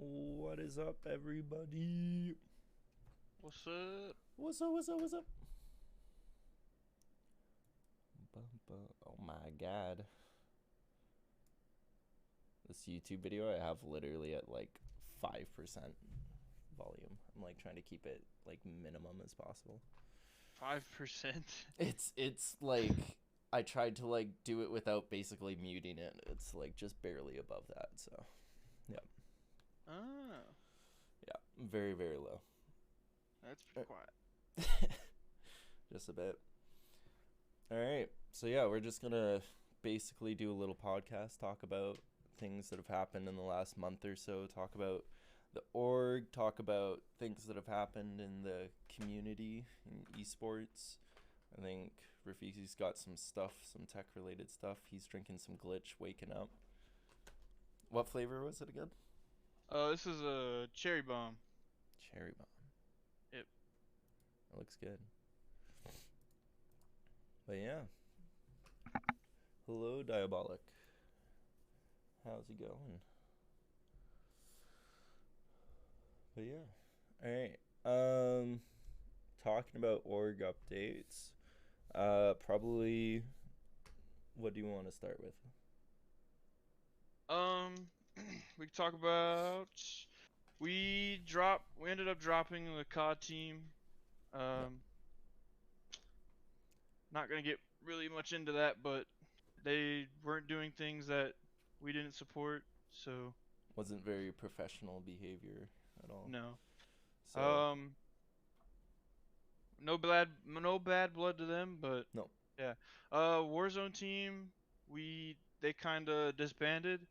What is up, everybody? What's up? What's up, what's up, what's up? Oh my god. This YouTube video I have literally at like 5% volume. I'm like trying to keep it like minimum as possible. 5%? It's like I tried to like do it without basically muting it. It's like just barely above that, so yeah. Oh, Yeah, very, very low. that's pretty quiet. Just a bit. All right. So yeah, we're just gonna basically do a little podcast, talk about things that have happened in the last month or so, talk about the org, talk about things that have happened in the community in esports. I think Rafiki's got some stuff, some tech related stuff. He's drinking some glitch, waking up. What flavor was it again? This is a cherry bomb. Cherry bomb. Yep. It looks good. But yeah. Hello, Diabolic. How's it going? But yeah. Alright. Talking about org updates. Probably what do you want to start with? We can talk about we ended up dropping the COD team. Yep. Um, Not gonna get really much into that, but they weren't doing things that we didn't support, so Wasn't very professional behavior at all. no. So Um, no bad blood to them, but no. yeah. Warzone team, they kind of disbanded.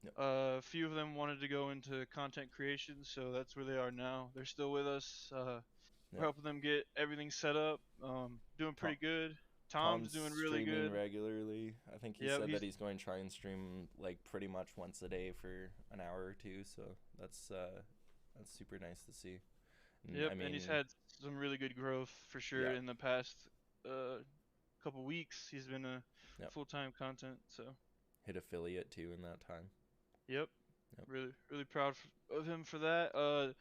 Yep. A few of them wanted to go into content creation, so that's where they are now. They're still with us. We're Yep. helping them get everything set up. Doing Tom pretty good. Tom's Tom's doing really streaming good. regularly. I think he Yep, said that he's he's going to try and stream like pretty much once a day for an hour or two, so that's super nice to see. And I yep, and he's mean, had some really good growth for sure yeah. in the past uh couple weeks. He's been a Yep. full-time content, so Hit affiliate too in that time. yep. Yep. Really proud of him for that.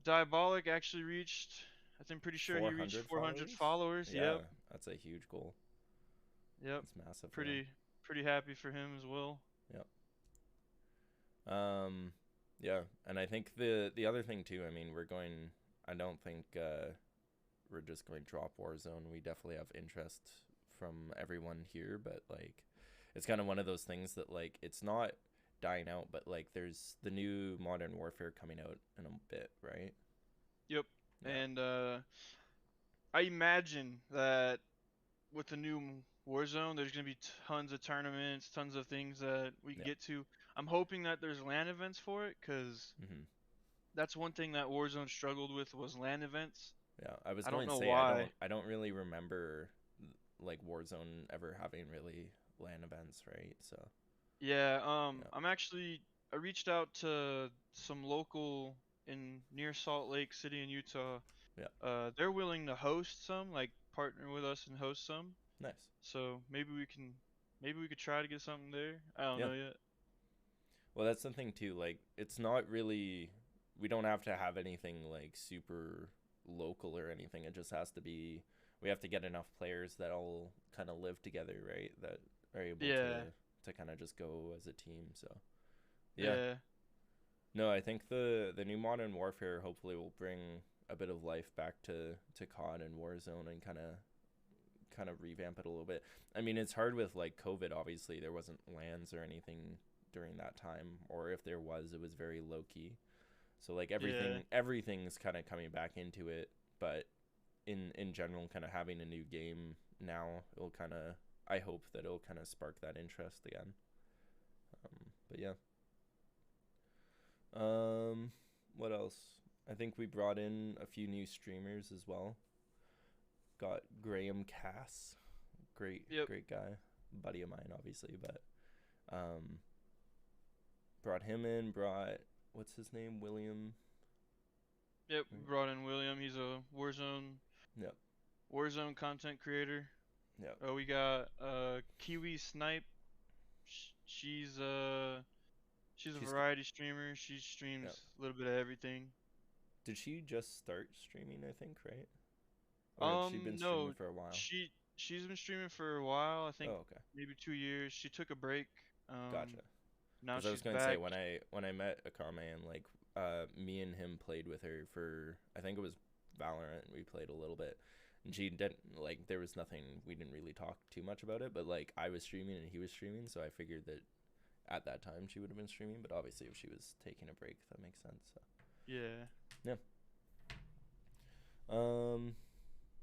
Diabolic actually reached, I think pretty sure he reached 400 400 followers? followers. Yep. Yeah, that's a huge goal. Yep. That's massive for him. Pretty happy for him as well. Yep. Um, yeah, and I think the other thing too. I mean, I don't think we're just going to drop Warzone. We definitely have interest from everyone here, but like, it's kind of one of those things that like it's not dying out, but like there's the new Modern Warfare coming out in a bit, right? Yep. Yeah. And I imagine that with the new Warzone, there's gonna be tons of tournaments, tons of things that we can Yeah. get to. I'm hoping that there's LAN events for it, cause Mm-hmm. that's one thing that Warzone struggled with was LAN events. Yeah. I was I don't going to know say why. I don't really remember like Warzone ever having really LAN events, right? So Yeah. yeah. I reached out to some local in near Salt Lake City in Utah. Yeah. They're willing to host some, like partner with us and host some. Nice. So maybe we could try to get something there. I don't Yeah. know yet. Well, that's the thing too. Like, it's not really. We don't have to have anything like super local or anything. It just has to be. We have to get enough players that all kind of live together, right? That are able Yeah, to kind of just go as a team. So yeah. yeah, No, I think the new Modern Warfare hopefully will bring a bit of life back to COD and Warzone and kind of revamp it a little bit. I mean, it's hard with like COVID. Obviously, there wasn't LANs or anything during that time, or if there was, it was very low key. So like yeah, everything's kind of coming back into it, but in general, kind of having a new game now, it'll kind of I hope that it'll kind of spark that interest again. But yeah. Um, what else? I think we brought in a few new streamers as well. Got Graham Cass, yep, great guy, buddy of mine, obviously, but um, brought him in. Brought what's his name, William. yep. We Right? brought in William. He's a Yep, Warzone content creator. yep, We got Kiwi Snipe. She's She's a She's variety streamer. She yeah. streams a little bit of everything. Did she just start streaming, I think, right? Or had she been streaming No, for a while? she's been streaming for a while. I think Oh, okay. maybe 2 years. She took a break. Gotcha. Now Because I was she's going to say back. when I met Akame and like me and him played with her for I think it was Valorant. We played a little bit, and she didn't like there was nothing we didn't really talk too much about it. But like I was streaming and he was streaming, so I figured that at that time she would have been streaming. But obviously, if she was taking a break, that makes sense. So Yeah. yeah. Um.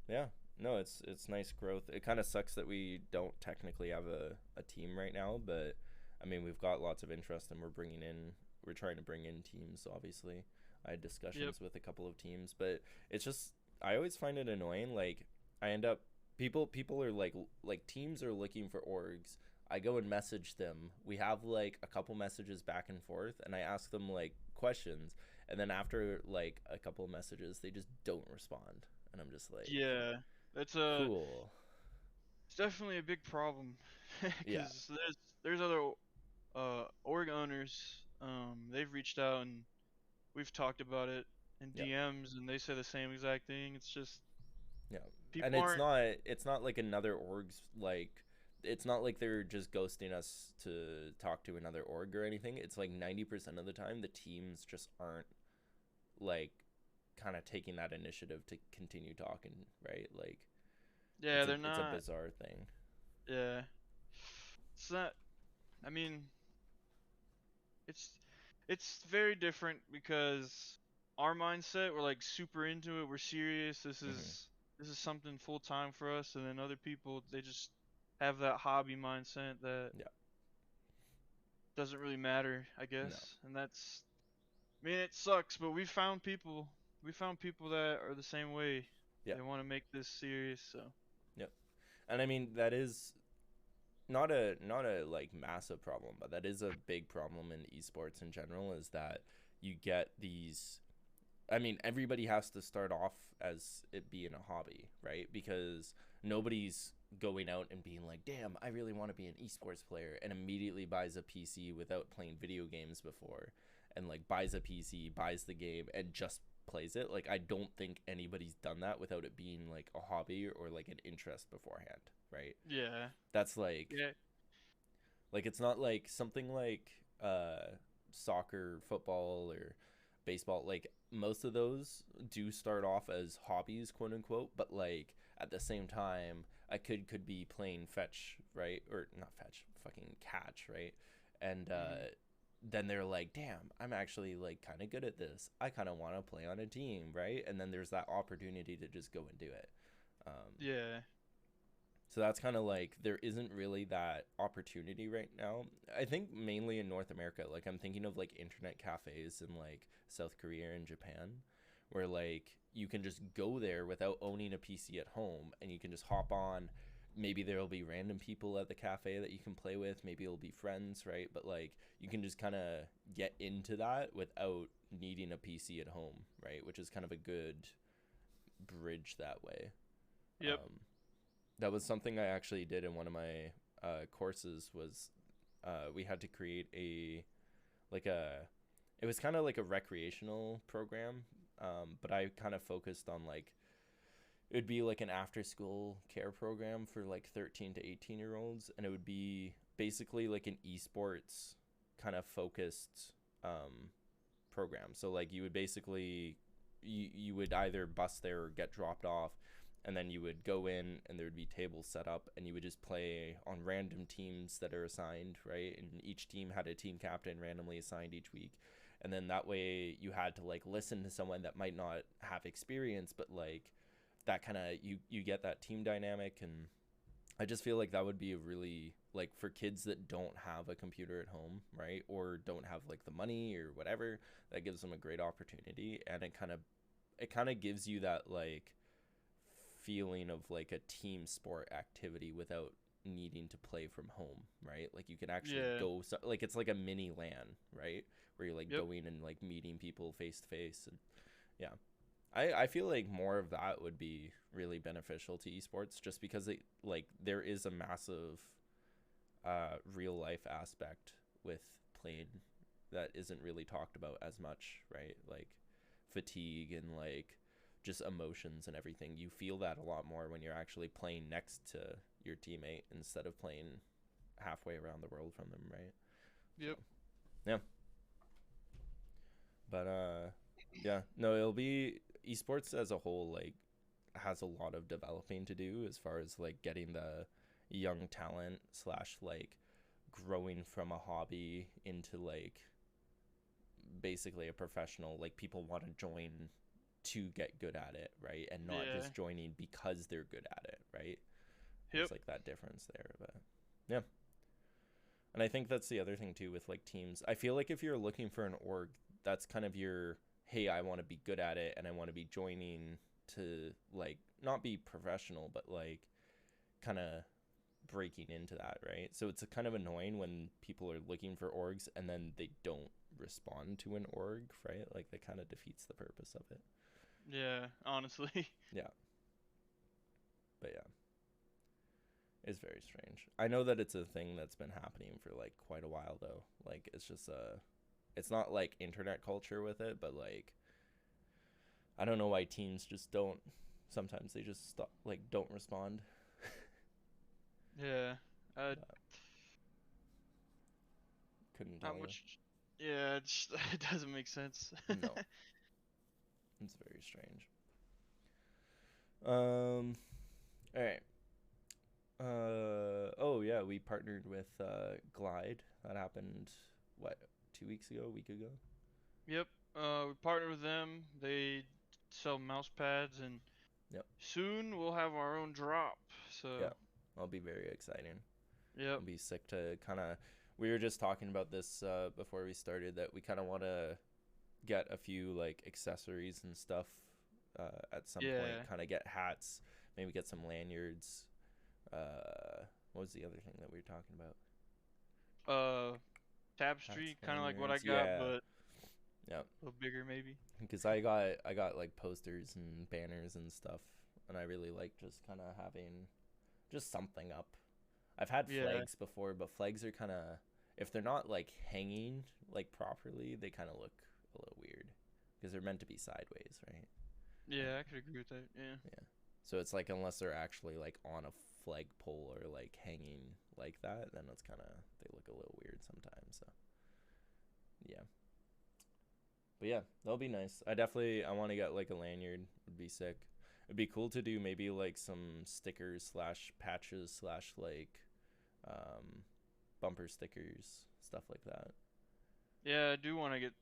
Yeah. No, it's nice growth. It kind of sucks that we don't technically have a team right now, but I mean we've got lots of interest and we're trying to bring in teams. Obviously, I had Yep. discussions with a couple of teams, but it's just I always find it annoying. Like I end up people are like teams are looking for orgs. I go and message them. We have like a couple messages back and forth, and I ask them like questions, and then after like a couple of messages, they just don't respond, and I'm just like Yeah. That's a cool. It's definitely a big problem Yeah. because there's other org owners. They've reached out and we've talked about it in Yeah. DMs, and they say the same exact thing. It's just Yeah. And people aren't. it's not like another org's like it's not like they're just ghosting us to talk to another org or anything. It's like 90% of the time the teams just aren't like kind of taking that initiative to continue talking, right? Like Yeah, they're it's a not. bizarre thing. Yeah, it's not. I mean, it's it's very different because our mindset, we're like super into it. We're serious. Mhm. This is something full time for us, and then other people, they just have that hobby mindset that Yeah. doesn't really matter, I No. guess. And that's, I mean, it sucks, but we found people that are the same way. Yeah. They want to make this serious, so. Yep. And I mean that is not a like massive problem, but that is a big problem in esports in general is that you get these I mean, everybody has to start off as it being a hobby, right? Because nobody's going out and being like, damn, I really want to be an esports player and immediately buys a PC without playing video games before and like buys a PC, buys the game and just plays it. Like, I don't think anybody's done that without it being like a hobby or like an interest beforehand, right? Yeah. That's Yeah. like it's not like something like soccer, football, or baseball. Like most of those do start off as hobbies, quote unquote, but like at the same time, I could be playing fetch, right, or not fetch, fucking catch, right, and Hmm. then they're like, damn, I'm actually like kind of good at this. I kind of want to play on a team, right, and then there's that opportunity to just go and do it. Um, Yeah. so that's kind of like there isn't really that opportunity right now. I think mainly in North America. Like I'm thinking of like internet cafes in like South Korea and Japan where like you can just go there without owning a PC at home and you can just hop on. Maybe there'll be random people at the cafe that you can play with. Maybe it'll be friends, right? But like you can just kind of get into that without needing a PC at home, right? Which is kind of a good bridge that way. Yep. Um, that was something I actually did in one of my courses was we had to create a like a it was kind of like a recreational program, but I kind of focused on like it would be like an after school care program for like 13 to 18-year olds, and it would be basically like an esports kind of focused um, program. So like you would basically you would either bus there or get dropped off, and then you would go in and there would be tables set up and you would just play on random teams that are assigned, right, and each team had a team captain randomly assigned each week, and then that way you had to like listen to someone that might not have experience but like that kind of you get that team dynamic. And I just feel like that would be a really like for kids that don't have a computer at home, right? Or don't have like the money or whatever, that gives them a great opportunity, and it kind of gives you that like feeling of like a team sport activity without needing to play from home, right? Like you can actually Yeah. go like it's like a mini LAN, right? Where you're like Yep. going and like meeting people face to face. And yeah, I feel like more of that would be really beneficial to esports just because it like there is a massive real life aspect with playing that isn't really talked about as much, right? Like fatigue and like just emotions and everything. You feel that a lot more when you're actually playing next to your teammate instead of playing halfway around the world from them, right? So, Yep. yeah. But yeah, no, it'll be esports as a whole, like, has a lot of developing to do as far as like getting the young talent slash like growing from a hobby into like basically a professional. Like people want to join to get good at it, right? And not Yeah. just joining because they're good at it, right? Yep. There's like that difference there. But yeah. And I think that's the other thing too with like teams. I feel like if you're looking for an org, that's kind of your, hey, I want to be good at it and I want to be joining to like not be professional, but like kind of breaking into that, right? So it's a kind of annoying when people are looking for orgs and then they don't respond to an org, right? Like that kind of defeats the purpose of it. Yeah, honestly. Yeah. But yeah. It's very strange. I know that it's a thing that's been happening for like quite a while though. Like it's just it's not like internet culture with it, but like I don't know why teams just don't, sometimes they just stop, like don't respond. Yeah. Uh, Couldn't not tell you. much. Yeah, it doesn't make sense. No. It's very strange. All right. Oh yeah, we partnered with Glide. That happened what, 2 weeks ago, a week ago? Yep. We partnered with them. They sell mouse pads, and Yep. soon we'll have our own drop. Yeah. So, That'll be very exciting. yep. It'll be sick to kind of, we were just talking about this before we started, that we kind of want to get a few like accessories and stuff at some point, Yeah. kind of get hats, maybe get some lanyards. What was the other thing that we were talking about? Uh, Hats, tapestry, kind of like what I lanyards, got, yeah. but Yeah, a little bigger maybe. because I got like posters and banners and stuff, and I really like just kind of having just something up. I've had Yeah. flags before, but flags are kind of, if they're not like hanging like properly, they kind of look a little weird because they're meant to be sideways, right? Yeah, I could agree with that. Yeah. Yeah. So it's like unless they're actually like on a flagpole or like hanging like that, then it's kind of, they look a little weird sometimes. So yeah. But yeah, that'll be nice. I want to get like a lanyard. Would be sick. It'd be cool to do maybe like some stickers slash patches slash like um, bumper stickers, stuff like that. Yeah, I do want to get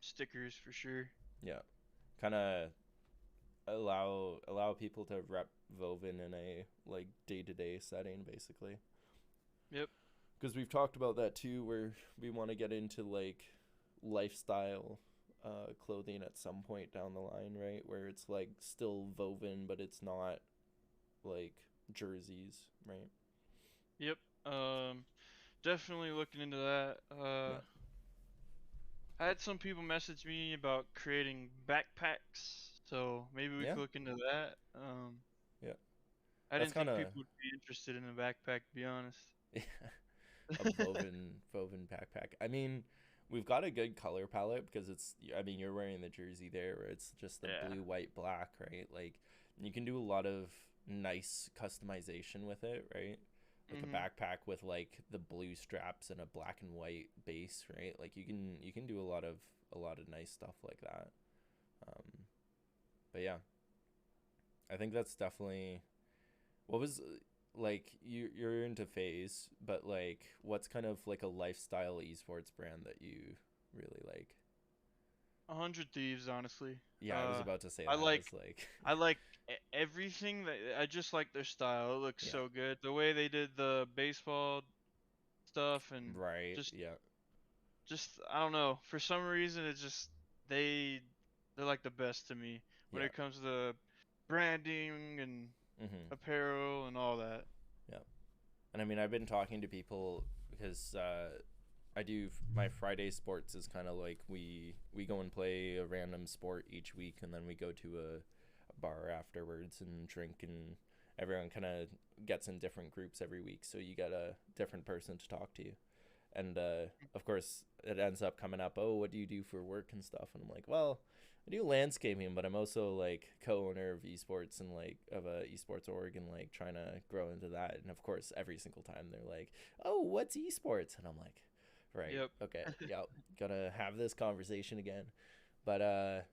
stickers for sure. Yeah, kind of allow people to rep Vovin in a like day-to-day setting, basically. Yep. Because we've talked about that too, where we want to get into like lifestyle clothing at some point down the line, right? Where it's like still Vovin, but it's not like jerseys, right? Yep. Definitely looking into that. Yeah, I had some people message me about creating backpacks, so maybe we yeah, could look into that. yeah. I That's didn't kind think of people would be interested in a backpack, to be honest. a Vovin backpack. I mean, we've got a good color palette because it's. I mean, you're wearing the jersey there, where it's just the Yeah. blue, white, black, right? Like, you can do a lot of nice customization with it, right? Like a Mhm. backpack with like the blue straps and a black and white base, right? Like you can do a lot of nice stuff like that. Um, but yeah, I think that's definitely what was like you're into phase, but like what's kind of like a lifestyle esports brand that you really like? 100 Thieves, honestly. Yeah, I was Uh, about to say I that. like It's like I like everything that I just like their style. It looks yeah, so good. The way they did the baseball stuff and right, just yeah, just I don't know. For some reason, it's just they they're like the best to me when yeah, it comes to branding and mm-hmm, apparel and all that. yeah. And I mean, I've been talking to people because I do my Friday sports is kind of like we go and play a random sport each week, and then we go to a bar afterwards and drink, and everyone kind of gets in different groups every week, so you get a different person to talk to. And of course, it ends up coming up, oh, what do you do for work and stuff? And I'm like, well, I do landscaping, but I'm also like co-owner of esports and like of a esports org and like trying to grow into that. And of course, every single time they're like, oh, what's esports? And I'm like, right, Yep. okay, yep, gonna have this conversation again. But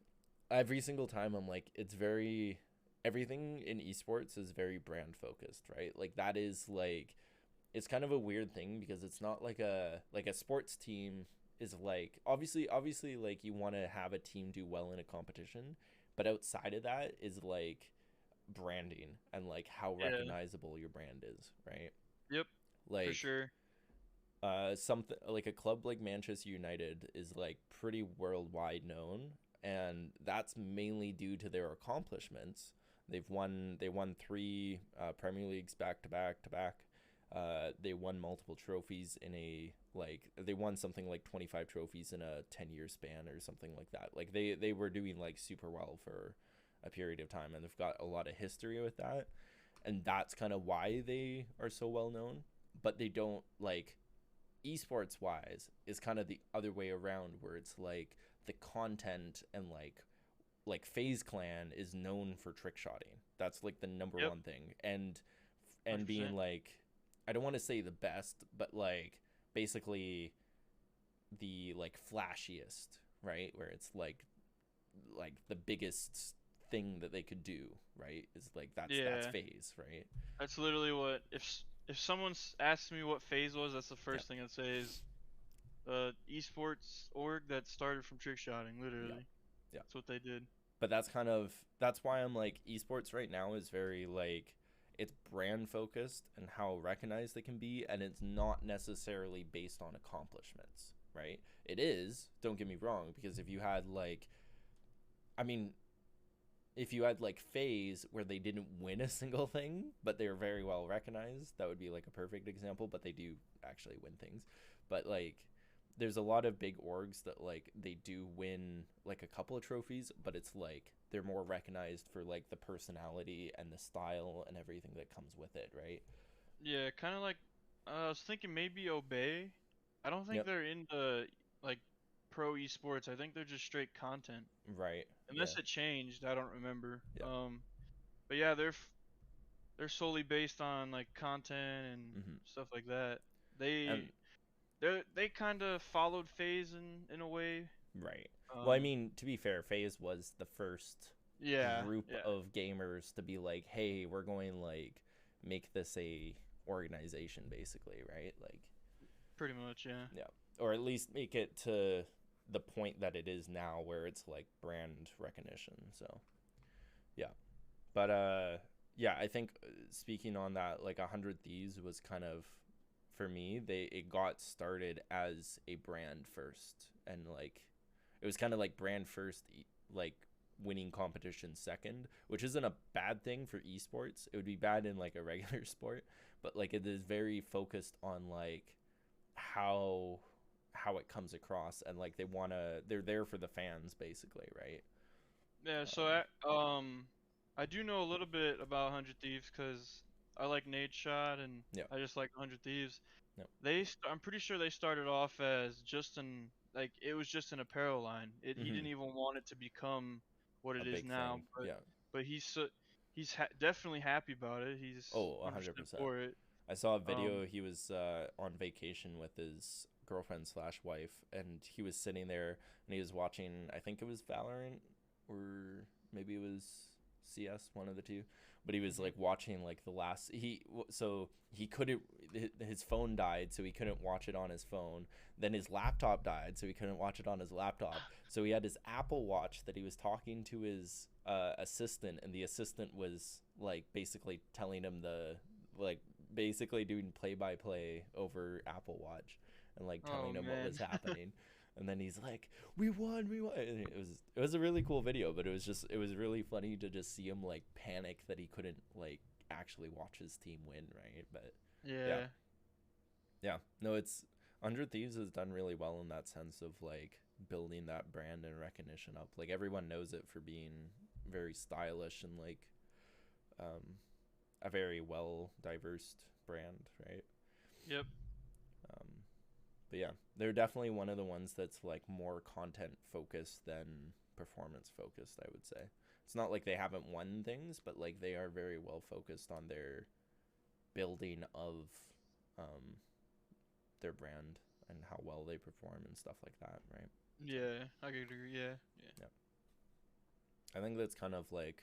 every single time I'm like, it's very, everything in esports is very brand focused, right? Like that is like, it's kind of a weird thing because it's not like a sports team is like, obviously like you want to have a team do well in a competition, but outside of that is like branding and like how Yeah. recognizable your brand is, right? Yep. For Like sure. something like a club like Manchester United is like pretty worldwide known, and that's mainly due to their accomplishments. They won three Premier Leagues back to back to back. They won multiple trophies in a like they won something like 25 trophies in a 10-year span or something like that. Like they were doing like super well for a period of time, and they've got a lot of history with that, and that's kind of why they are so well known. But they don't like, esports wise is kind of the other way around, where it's like the content and like FaZe Clan is known for trick shotting. That's like the number Yep. one thing. And being 100%. like, I don't want to say the best, but like basically the like flashiest, right? Where it's like the biggest thing that they could do, right? Is like that's Yeah. FaZe, right? That's literally what if someone asked me what phase was, that's the Yeah. first thing I'd say is esports org that started from trick shotting. Yeah. Literally, Yeah. that's what they did. But that's why I'm like, esports right now is very like, it's brand focused and how recognized they can be, and it's not necessarily based on accomplishments, right? It is, don't get me wrong, because if you had like, I mean, if you had like FaZe where they didn't win a single thing but they were very well recognized, that would be like a perfect example. But they do actually win things. But like, there's a lot of big orgs that like they do win like a couple of trophies, but it's like they're more recognized for like the personality and the style and everything that comes with it, right? Yeah, kind of like I was thinking maybe Obey. I don't think Yep. they're into like pro esports. I think they're just straight content. Right. Yeah. Unless it changed, I don't remember. Yeah. But yeah, they're solely based on like content and Mm-hmm. stuff like that. And They kind of followed FaZe in a way. right. Well, I Um, mean, to be fair, FaZe was the first yeah, group yeah, of gamers to be like, "Hey, we're going like make this a organization, basically, right? Like, pretty much, yeah. yeah, or at least make it to the point that it is now, where it's like brand recognition." So, yeah, but yeah, I think speaking on that, like 100 Thieves was kind of, for me, they it got started as a brand first, and like it was kind of like brand first, like winning competition second, which isn't a bad thing for esports. It would be bad in like a regular sport, but like it is very focused on like how how it comes across, and like they're there for the fans, basically, right? Yeah, so Um, I do know a little bit about 100 Thieves because I like Nade Shot and yeah, I just like 100 Thieves. yeah, I'm pretty sure they started off as just an like it was just an apparel line. He mm-hmm. didn't even want it to become what A it is big now, thing, yeah. but definitely happy about it. He's Oh, 100% 100%. for it. I saw a Um, video. He was on vacation with his girlfriend slash wife, and he was sitting there and he was watching. I think it was Valorant, or maybe it was CS, one of the two. But he was mhm. like watching like the last. So he couldn't. His phone died, so he couldn't watch it on his phone. Then his laptop died, so he couldn't watch it on his laptop. So he had his Apple Watch that he was talking to his assistant, and the assistant was like basically telling him the like basically doing play by play over Apple Watch, and like Oh telling him what man. was happening. And then he's like, "We won, we won!" And it was a really cool video, but it was really funny to just see him like panic that he couldn't like actually watch his team win, right? But yeah, Yeah. yeah, no, it's 100 Thieves has done really well in that sense of like building that brand and recognition up. Like everyone knows it for being very stylish and like um, a very well diverse brand, right? Yep. Um, But yeah, they're definitely one of the ones that's like more content focused than performance focused, I would say. It's not like they haven't won things, but like they are very well focused on their building of um, their brand and how well they perform and stuff like that, right? Yeah, I could agree. Yeah, yeah. Yeah. I think that's kind of like,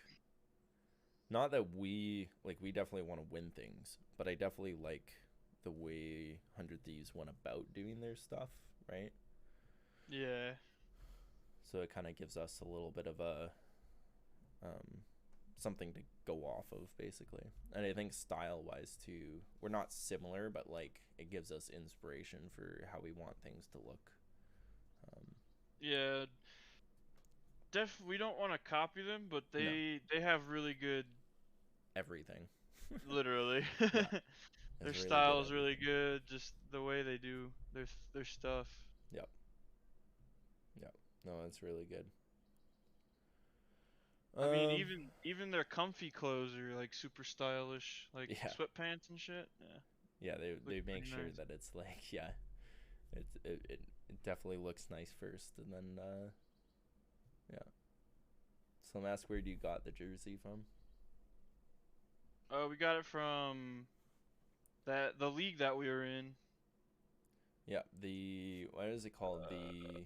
not that we definitely want to win things, but I definitely like the way 100 Thieves went about doing their stuff, right? Yeah. So it kind of gives us a little bit of a um, something to go off of, basically. And I think style wise too, we're not similar, but like it gives us inspiration for how we want things to look. Yeah. We don't want to copy them, but No, they have really good, everything. literally. Yeah, Their it's really good style is really everything. good. Just the way they do their stuff. Yep, yep. No, it's really good. I mean, Um, even their comfy clothes are like super stylish, like yeah, sweatpants and shit. Yeah, yeah. They looks make pretty sure nice. that it's like, yeah, it definitely looks nice first, and then yeah. So I'm asked, where do you got the jersey from? We got it from the league that we were in. Yeah, the what is it called? The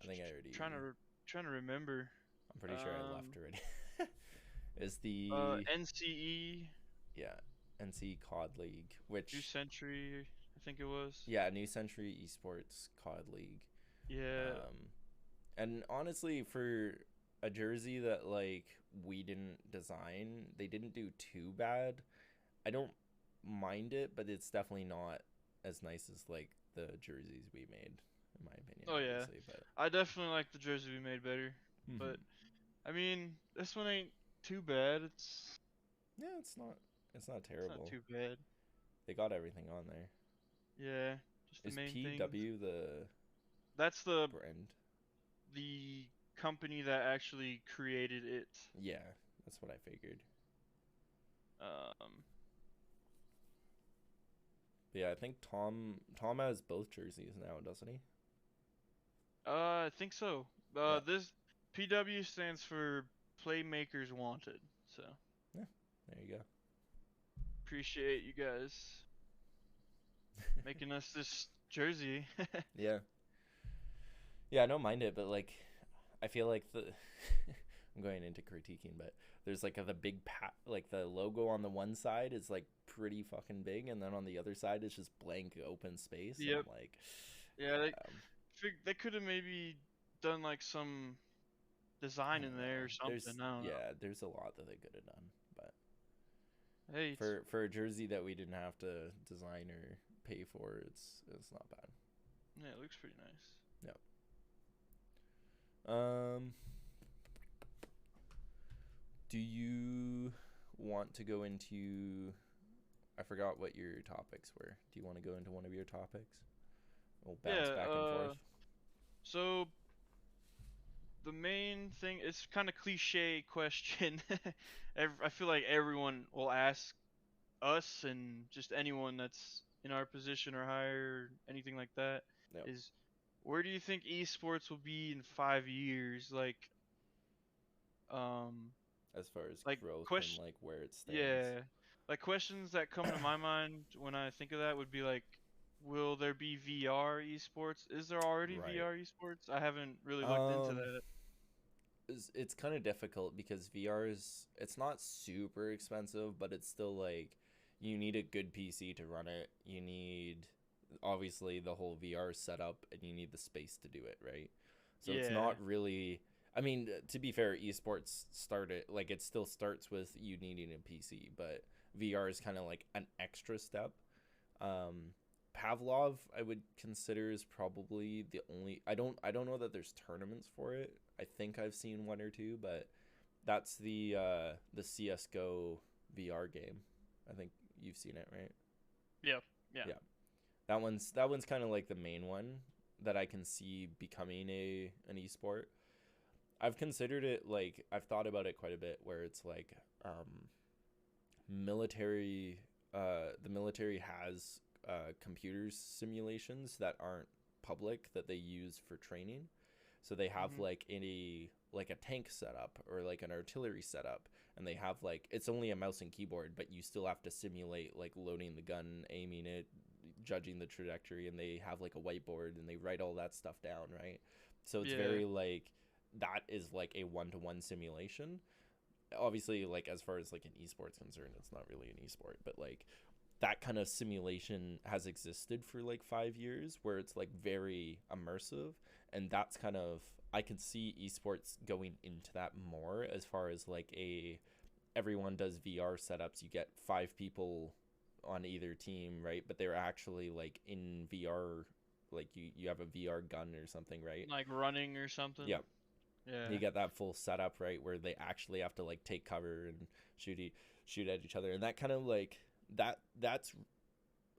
I think I Trying to already. trying to remember. I'm pretty sure I left Um, already. Is the NCE yeah NC COD League, New which Century, I think it was. yeah, New Century Esports COD League. Yeah, Um, and honestly, for a jersey that like we didn't design, they didn't do too bad. I don't mind it, but it's definitely not as nice as like the jerseys we made, in my opinion, oh yeah, obviously. But I definitely like the jersey we made better, but hmm I mean this one ain't too bad. yeah, it's not It's not terrible. too bad. They got everything on there. Yeah, just the Is main things. PW the That's brand? the company that actually created it. Yeah, that's what I figured. Um, But yeah, I think Tom has both jerseys now, doesn't he? I think so. Yeah, This PW stands for Playmakers Wanted. So yeah. There you go. appreciate you guys making us this jersey. Yeah, yeah. I don't mind it, but like, I feel like the I'm going into critiquing, but there's like the big like the logo on the one side is like pretty fucking big, and then on the other side it's just blank open space, and Yep. I'm like, Yeah, yeah, they could have maybe done like some I design in don't there know. or something. There's I don't know. yeah, there's a lot that they could have done, but Hey, it's for a jersey that we didn't have to design or pay for, it's not bad. yeah, it looks pretty nice. Yep. Um, do you want to go into? I forgot what your topics were. Do you want to go into one of your topics? We'll bounce Yeah. back and forth. So the main thing, it's kind of cliche question. I feel like everyone will ask us and just anyone that's in our position or higher, or anything like that, Yep. is where do you think esports will be in 5 years? Um, As far as like growth and question, like where it stands. yeah, like questions that come to my mind when I think of that would be like, will there be VR esports? Is there already Right. VR esports? I haven't really looked into Um, that. it's kind of difficult because VR is it's not super expensive, but it's still like you need a good PC to run it. You need obviously the whole VR setup, and you need the space to do it, right? So it's Yeah, not really. I mean, to be fair, esports started like it still starts with you needing a PC, but VR is kind of like an extra step. Um, Pavlov, I would consider is probably the only. I don't know that there's tournaments for it. I think I've seen one or two, but that's the CS:GO VR game. I think you've seen it, right? yeah, yeah. Yeah. That one's kind of like the main one that I can see becoming an esport. I've considered it like I've thought about it quite a bit where it's like military the military has computers simulations that aren't public that they use for training. So they have Mhm. like a tank setup or like an artillery setup, and they have like it's only a mouse and keyboard, but you still have to simulate like loading the gun, aiming it, judging the trajectory, and they have like a whiteboard and they write all that stuff down, right? So it's Yeah. very like that is like a one-to-one simulation. Obviously, like as far as like an esports concerned, it's not really an esport, but like that kind of simulation has existed for like 5 years where it's like very immersive, and that's kind of I could see esports going into that more as far as like a everyone does VR setups. You get 5 people on either team, right? But they're actually like in VR, like you have a VR gun or something, right? Like running or something. Yeah, Yeah. you get that full setup, right, where they actually have to like take cover and shoot shoot at each other, and that kind of like that's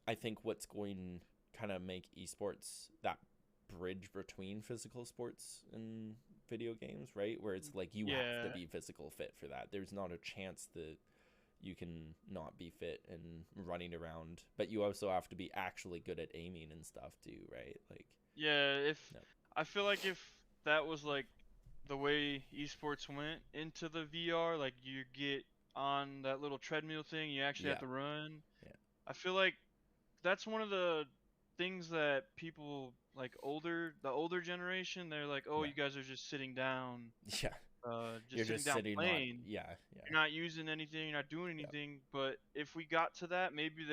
I think what's going kind of make esports that bridge between physical sports and video games, right? Where it's like you have to Yeah. be physical fit for that. There's not a chance that you can not be fit and running around, but you also have to be actually good at aiming and stuff too, right? Like, Yeah. If no. I feel like if that was like the way esports went into the VR, like you get on that little treadmill thing, you actually have Yeah, to run. yeah, I feel like that's one of the things that people like the older generation, they're like, oh, right. you guys are just sitting down, Yeah, you're just sitting just down sitting on. playing. Yeah, yeah, You're not using anything, you're not doing yeah. anything. But if we got to that, maybe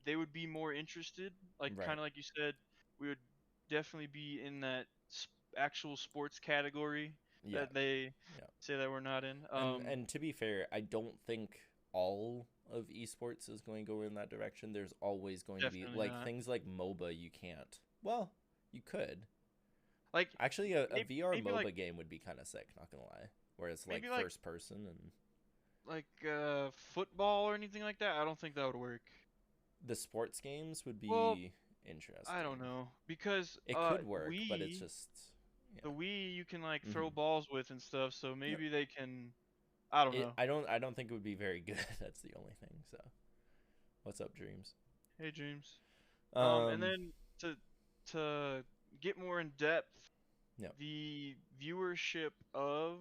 they would be more interested. Like kind Right. of like you said, we would definitely be in that actual sports category Yeah, that they yeah. say that we're not in. And to be fair, I don't think all of esports is going to go in that direction. There's always going to be Definitely like not. things like MOBA. You can't. Well, you could Like actually. A maybe VR maybe like MOBA game would be kind of sick. Not gonna lie, where it's like maybe like first person and like football or anything like that. I don't think that would work. the sports games would Well, be I don't interesting. know because It could work, but it's just The yeah. Wii you can like throw Mm-hmm. balls with and stuff, so Yep. maybe they can. I don't know. I don't think it would be very good. That's the only thing. So, what's up, dreams? Hey, Dreams. And Um. then to get more in depth, Yep. the viewership of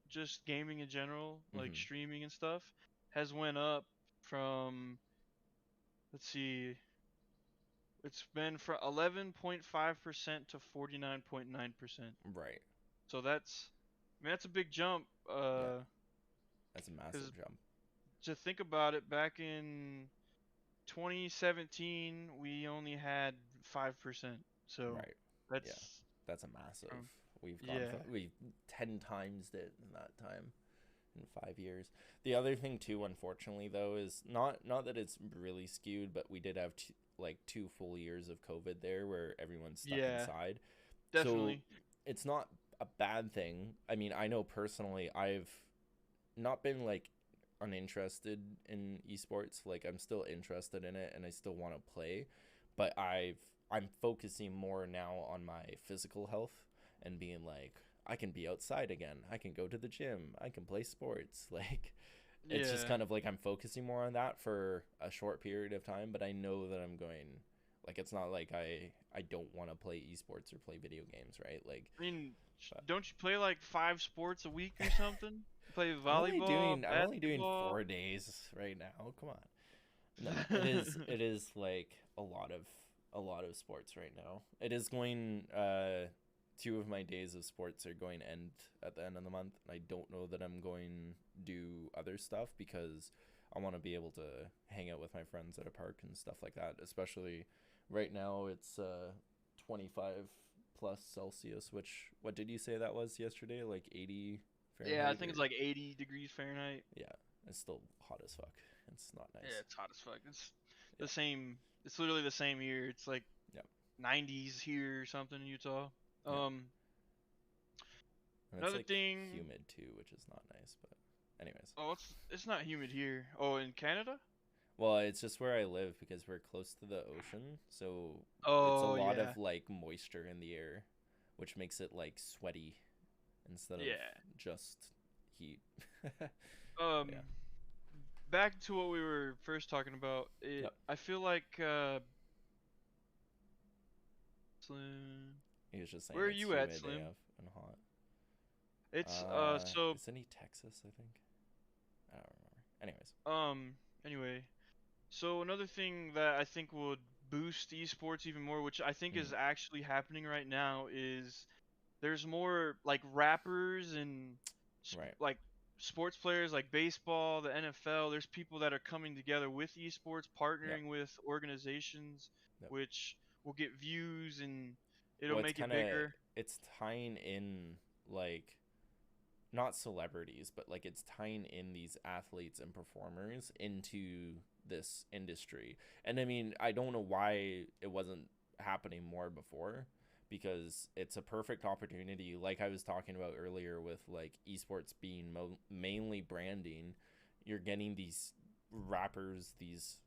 just gaming in general, like Mm-hmm. streaming and stuff, has went up from, let's see, it's been from 11.5% to 49.9%. Right. So I mean, that's a big jump. Yeah. That's a massive Because jump. to think about it, back in 2017, we only had 5%. So Right. Yeah. that's That's a massive. um, From yeah, we 10 times it in that time in 5 years. The other thing too, unfortunately though, is not that it's really skewed, but we did have like 2 full years of COVID there where everyone's stuck yeah, inside. So definitely. it's not a bad thing. I mean, I know personally I've not been like uninterested in esports. Like I'm still interested in it and I still want to play, but I'm focusing more now on my physical health and being like I can be outside again. I can go to the gym. I can play sports. Like it's just Yeah, kind of like I'm focusing more on that for a short period of time, but I know that I'm going like it's not like I don't want to play esports or play video games, right? Like I mean, but don't you play like 5 sports a week or something? Play volleyball, I'm only doing basketball. 4 days right now. Come on. No, it is like a lot of sports right now. It is going 2 of my days of sports are going to end at the end of the month, and I don't know that I'm going to do other stuff because I want to be able to hang out with my friends at a park and stuff like that. Especially right now, it's 25 plus Celsius. Which what did you say that was yesterday? Like 80 Yeah, I Fahrenheit think or it's like 80 degrees Fahrenheit. yeah, it's still hot as fuck. It's not Yeah, nice. it's hot as fuck. It's Yeah, the same. It's literally the same here. It's like yeah, 90s here or something in Utah. yeah. Um, And it's Another like thing. humid too, which is not nice. But anyways, Oh, it's not humid here. Oh, in Canada? well, it's just where I live because we're close to the ocean, so it's a Oh lot yeah, of like moisture in the air, which makes it like sweaty instead of yeah. just heat. Um, Yeah. Back to what we were first talking about. Yep. I feel like Slim. He was just saying Where are it's you at, humid Slim? AF and hot. It's so Isn't he Texas, I think? I don't remember. Anyways. anyway, so another thing that I think would boost esports even more, which I think is Mhm. actually happening right now, is there's more like rappers and Right. like sports players like baseball, the NFL. There's people that are coming together with esports, Yep. partnering with organizations, Yep. which will get views and it'll Well, it's make it kind of bigger. it's tying in like not celebrities, but like it's tying in these athletes and performers into this industry. And I mean, I don't know why it wasn't happening more before because it's a perfect opportunity like I was talking about earlier with like esports being mainly branding. You're getting these rappers, these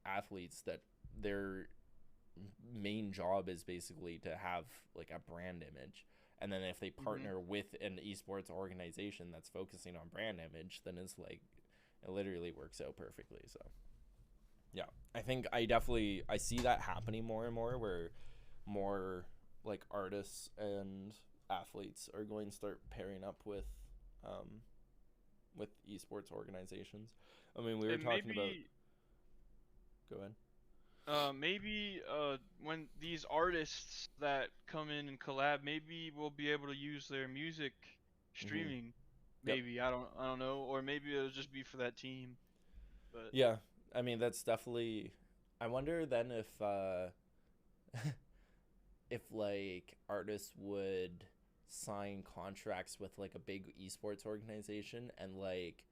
athletes that their main job is basically to have like a brand image, and then if they Hmm. partner with an esports organization that's focusing on brand image, then it's like it literally works out perfectly. So yeah, I think I see that happening more and more where more like artists and athletes are going to start pairing up um with esports organizations. I mean, we were And talking about, maybe go ahead. when these artists that come in and collab, maybe we'll be able to use their music Mm-hmm. streaming. Yep. Maybe I don't know, or maybe it'll just be for that team. But Yeah, I mean that's definitely. I wonder then if like artists would sign contracts with like a big esports organization and like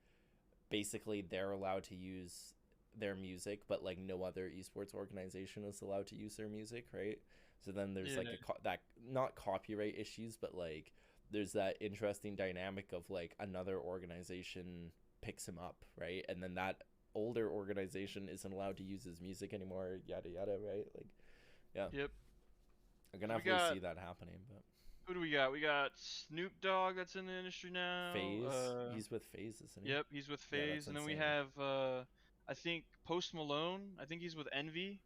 basically they're allowed to use their music, but like no other esports organization is allowed to use their music, right? So then there's yeah, like that not copyright issues, but like there's that interesting dynamic of like another organization picks him up, right? And then that older organization isn't allowed to use his music anymore, yada yada, right? Like, yeah, yep. I can So we definitely got see that happening. But who do we got? We got Snoop Dogg that's in the industry now. Phase, he's with Phase, isn't he? Yep, he's with Yeah, that's FaZe, and then we insane. have I think Post Malone. I think he's with Envy.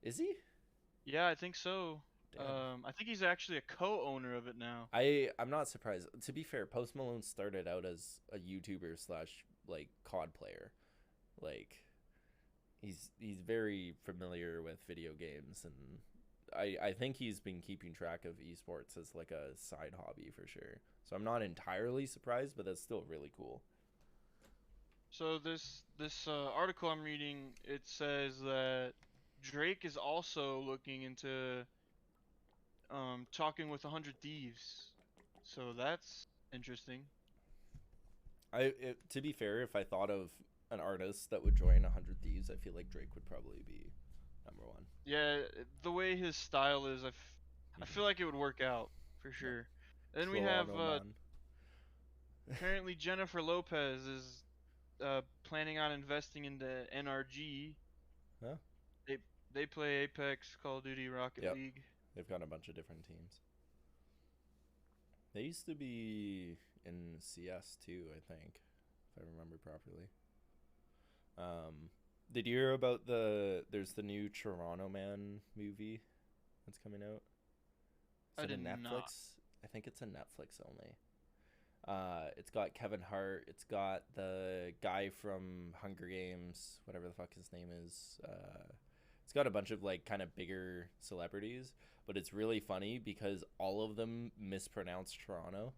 Is he? Yeah, I think so. Damn. I think he's actually a co-owner of it now. I'm not surprised. To be fair, Post Malone started out as a YouTuber slash like COD player. Like he's very familiar with video games, and I think he's been keeping track of esports as like a side hobby for sure. So I'm not entirely surprised, but that's still really cool. So this article I'm reading, it says that Drake is also looking into talking with 100 Thieves. So that's interesting. To be fair, if I thought of an artist that would join 100 Thieves, I feel like Drake would probably be number one. Yeah, the way his style is, I Mm-hmm. feel like it would work out for Yep. sure. Then we have Toronto man. apparently Jennifer Lopez is planning on investing into NRG. Huh? They they play Apex, Call of Duty, Rocket Yep. League. They've got a bunch of different teams. They used to be in CS too, I think, if I remember properly. Did you hear about there's the new Toronto Man movie that's coming out? Is I it a did not. Netflix? I think it's a Netflix only. It's got Kevin Hart. It's got the guy from Hunger Games, whatever the fuck his name is. It's got a bunch of like kind of bigger celebrities, but it's really funny because all of them mispronounce Toronto.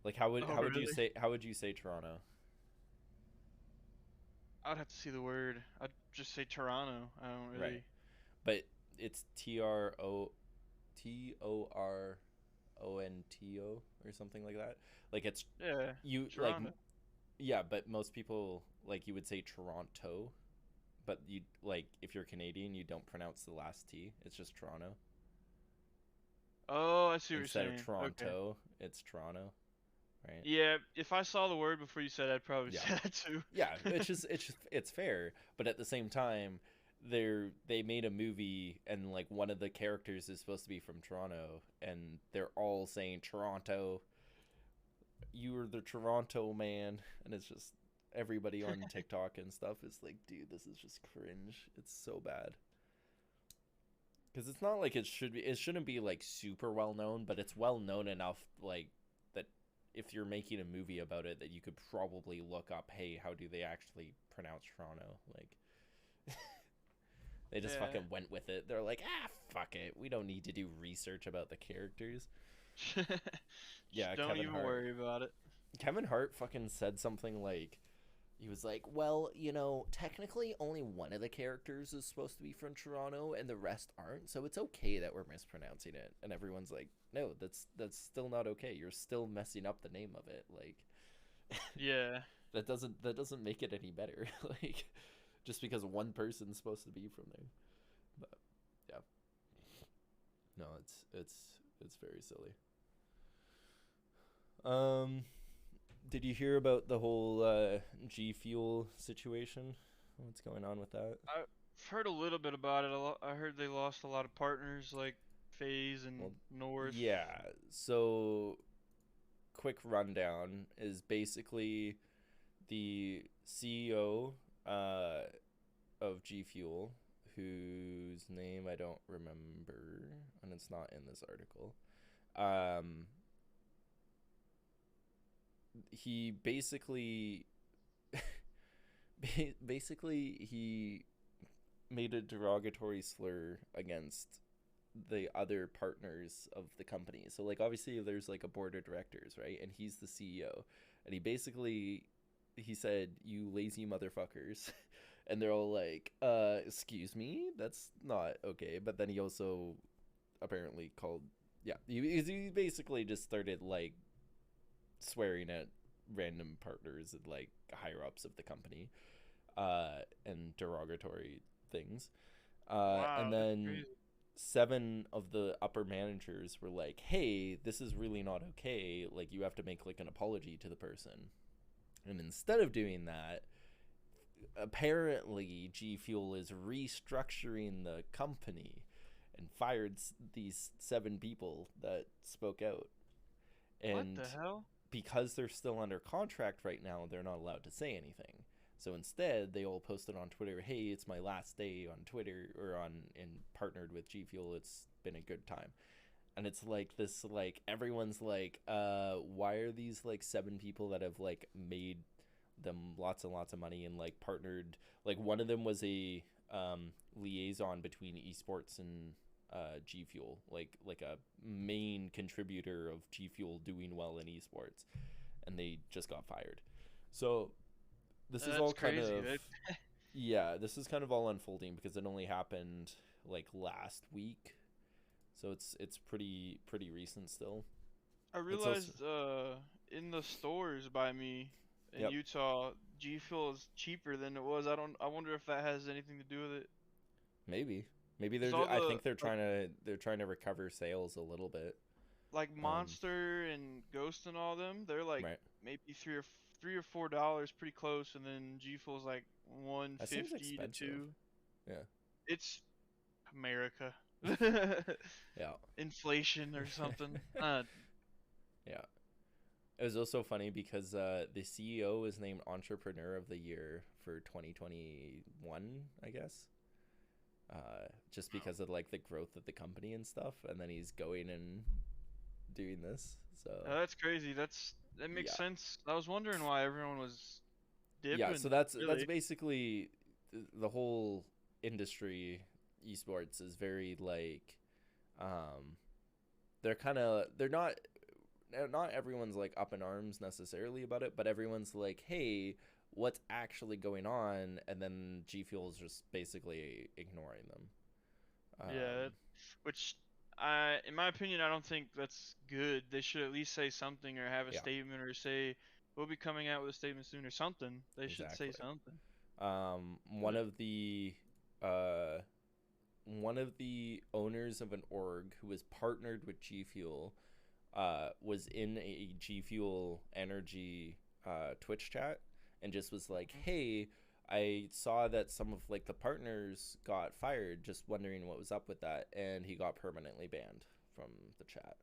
Like Oh, really? how would you say Toronto? I'd have to see the word. I'd just say Toronto. I don't Right, really. but it's Tronto or something like that. Like it's Yeah, you like Toronto. yeah, but most people like you would say Toronto, but you like if you're Canadian, you don't pronounce the last T. It's just Toronto. Oh, I see what you're Instead of saying. Okay. Toronto, it's Toronto, right? Yeah, if I saw the word before you said it, I'd probably Yeah. say that too. Yeah, it's fair, but at the same time, they made a movie and like one of the characters is supposed to be from Toronto and they're all saying Toronto, you were the Toronto man, and it's just everybody on TikTok and stuff is like, dude, this is just cringe. It's so bad. Because it's not like it should be. It shouldn't be like super well known, but it's well known enough, like that if you're making a movie about it, that you could probably look up, hey, how do they actually pronounce Toronto? Like, they just Yeah. fucking went with it. They're like, fuck it. We don't need to do research about the characters. Just Yeah, don't even worry about it. Kevin Hart fucking said something like, he was like, well, technically only one of the characters is supposed to be from Toronto and the rest aren't, so it's okay that we're mispronouncing it. And everyone's like, no, that's still not okay. You're still messing up the name of it. Like, Yeah. that doesn't make it any better. Like, just because one person's supposed to be from there. But yeah. No, it's very silly. Did you hear about the whole G Fuel situation? What's going on with that? I've heard a little bit about it. I heard they lost a lot of partners like FaZe and Well, North. yeah. So, quick rundown is basically the CEO of G Fuel, whose name I don't remember, and it's not in this article. He basically he made a derogatory slur against the other partners of the company. So like obviously there's like a board of directors, right? And he's the CEO. And he said, "You lazy motherfuckers." And they're all like, excuse me? That's not okay." But then he also apparently called, yeah, he basically just started like swearing at random partners and like higher ups of the company, and derogatory things. Wow, And that's then crazy. 7 of the upper managers were like, "Hey, this is really not okay. Like, you have to make like an apology to the person." And instead of doing that, apparently G Fuel is restructuring the company and fired these 7 people that spoke out. What And the hell? because they're still under contract right now, they're not allowed to say anything. So instead, they all posted on Twitter, "Hey, it's my last day on Twitter or on and partnered with G Fuel. It's been a good time." And it's like this, like everyone's like, why are these like 7 people that have like made them lots and lots of money and like partnered? Like one of them was a liaison between esports and G Fuel, like a main contributor of G Fuel doing well in esports, and they just got fired. So this is That's all kind crazy. of, yeah, this is kind of all unfolding because it only happened like last week, so it's pretty recent still. I It's also, realized in the stores by me in yep, Utah, G Fuel is cheaper than it was. I wonder if that has anything to do with it. maybe maybe Cause all I the think they're trying to recover sales a little bit. like Um, Monster and Ghost and all them, they're like right, maybe $3 or $4, pretty close, and then G Fuel's like that seems 150 to expensive. 2. Yeah, It's America. yeah, Inflation or something. yeah. It was also funny because the CEO was named Entrepreneur of the Year for 2021, I guess. Just because of like the growth of the company and stuff, and then he's going and doing this. So That's crazy. That makes yeah, sense. I was wondering why everyone was yeah. So dipping, that's really. basically the whole industry. Esports is very like, um, they're not everyone's like up in arms necessarily about it, but everyone's like, "Hey, what's actually going on?" And then G Fuel's just basically ignoring them. Yeah, Um, which in my opinion, I don't think that's good. They should at least say something or have a yeah, statement or say we'll be coming out with a statement soon or something. They should say exactly. something. Um, one But of the uh, one of the owners of an org who was partnered with G Fuel was in a G Fuel Energy Twitch chat and just was like, Mhm. "Hey, I saw that some of like the partners got fired. Just wondering what was up with that." And he got permanently banned from the chat.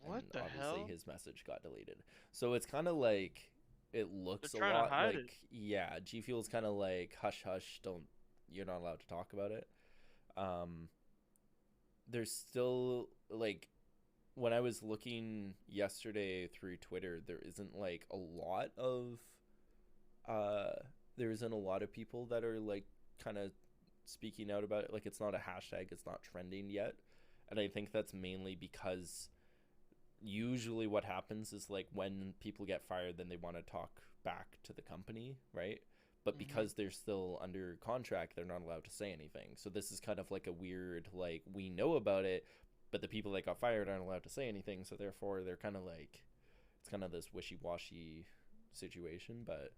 And What the obviously hell? his message got deleted. So it's kind of like, it They're looks a trying to lot hide it. like, yeah, G Fuel's kind of like hush hush, don't, you're not allowed to talk about it. Um there's still like when I was looking yesterday through Twitter, there isn't like a lot of uh there isn't a lot of people that are like kind of speaking out about it. Like it's not a hashtag, it's not trending yet. And I think that's mainly because usually what happens is like when people get fired, then they want to talk back to the company, right? But Mhm. because they're still under contract, they're not allowed to say anything. So this is kind of like a weird, like, we know about it, but the people that got fired aren't allowed to say anything. So therefore, they're kind of like, it's kind of this wishy-washy situation. But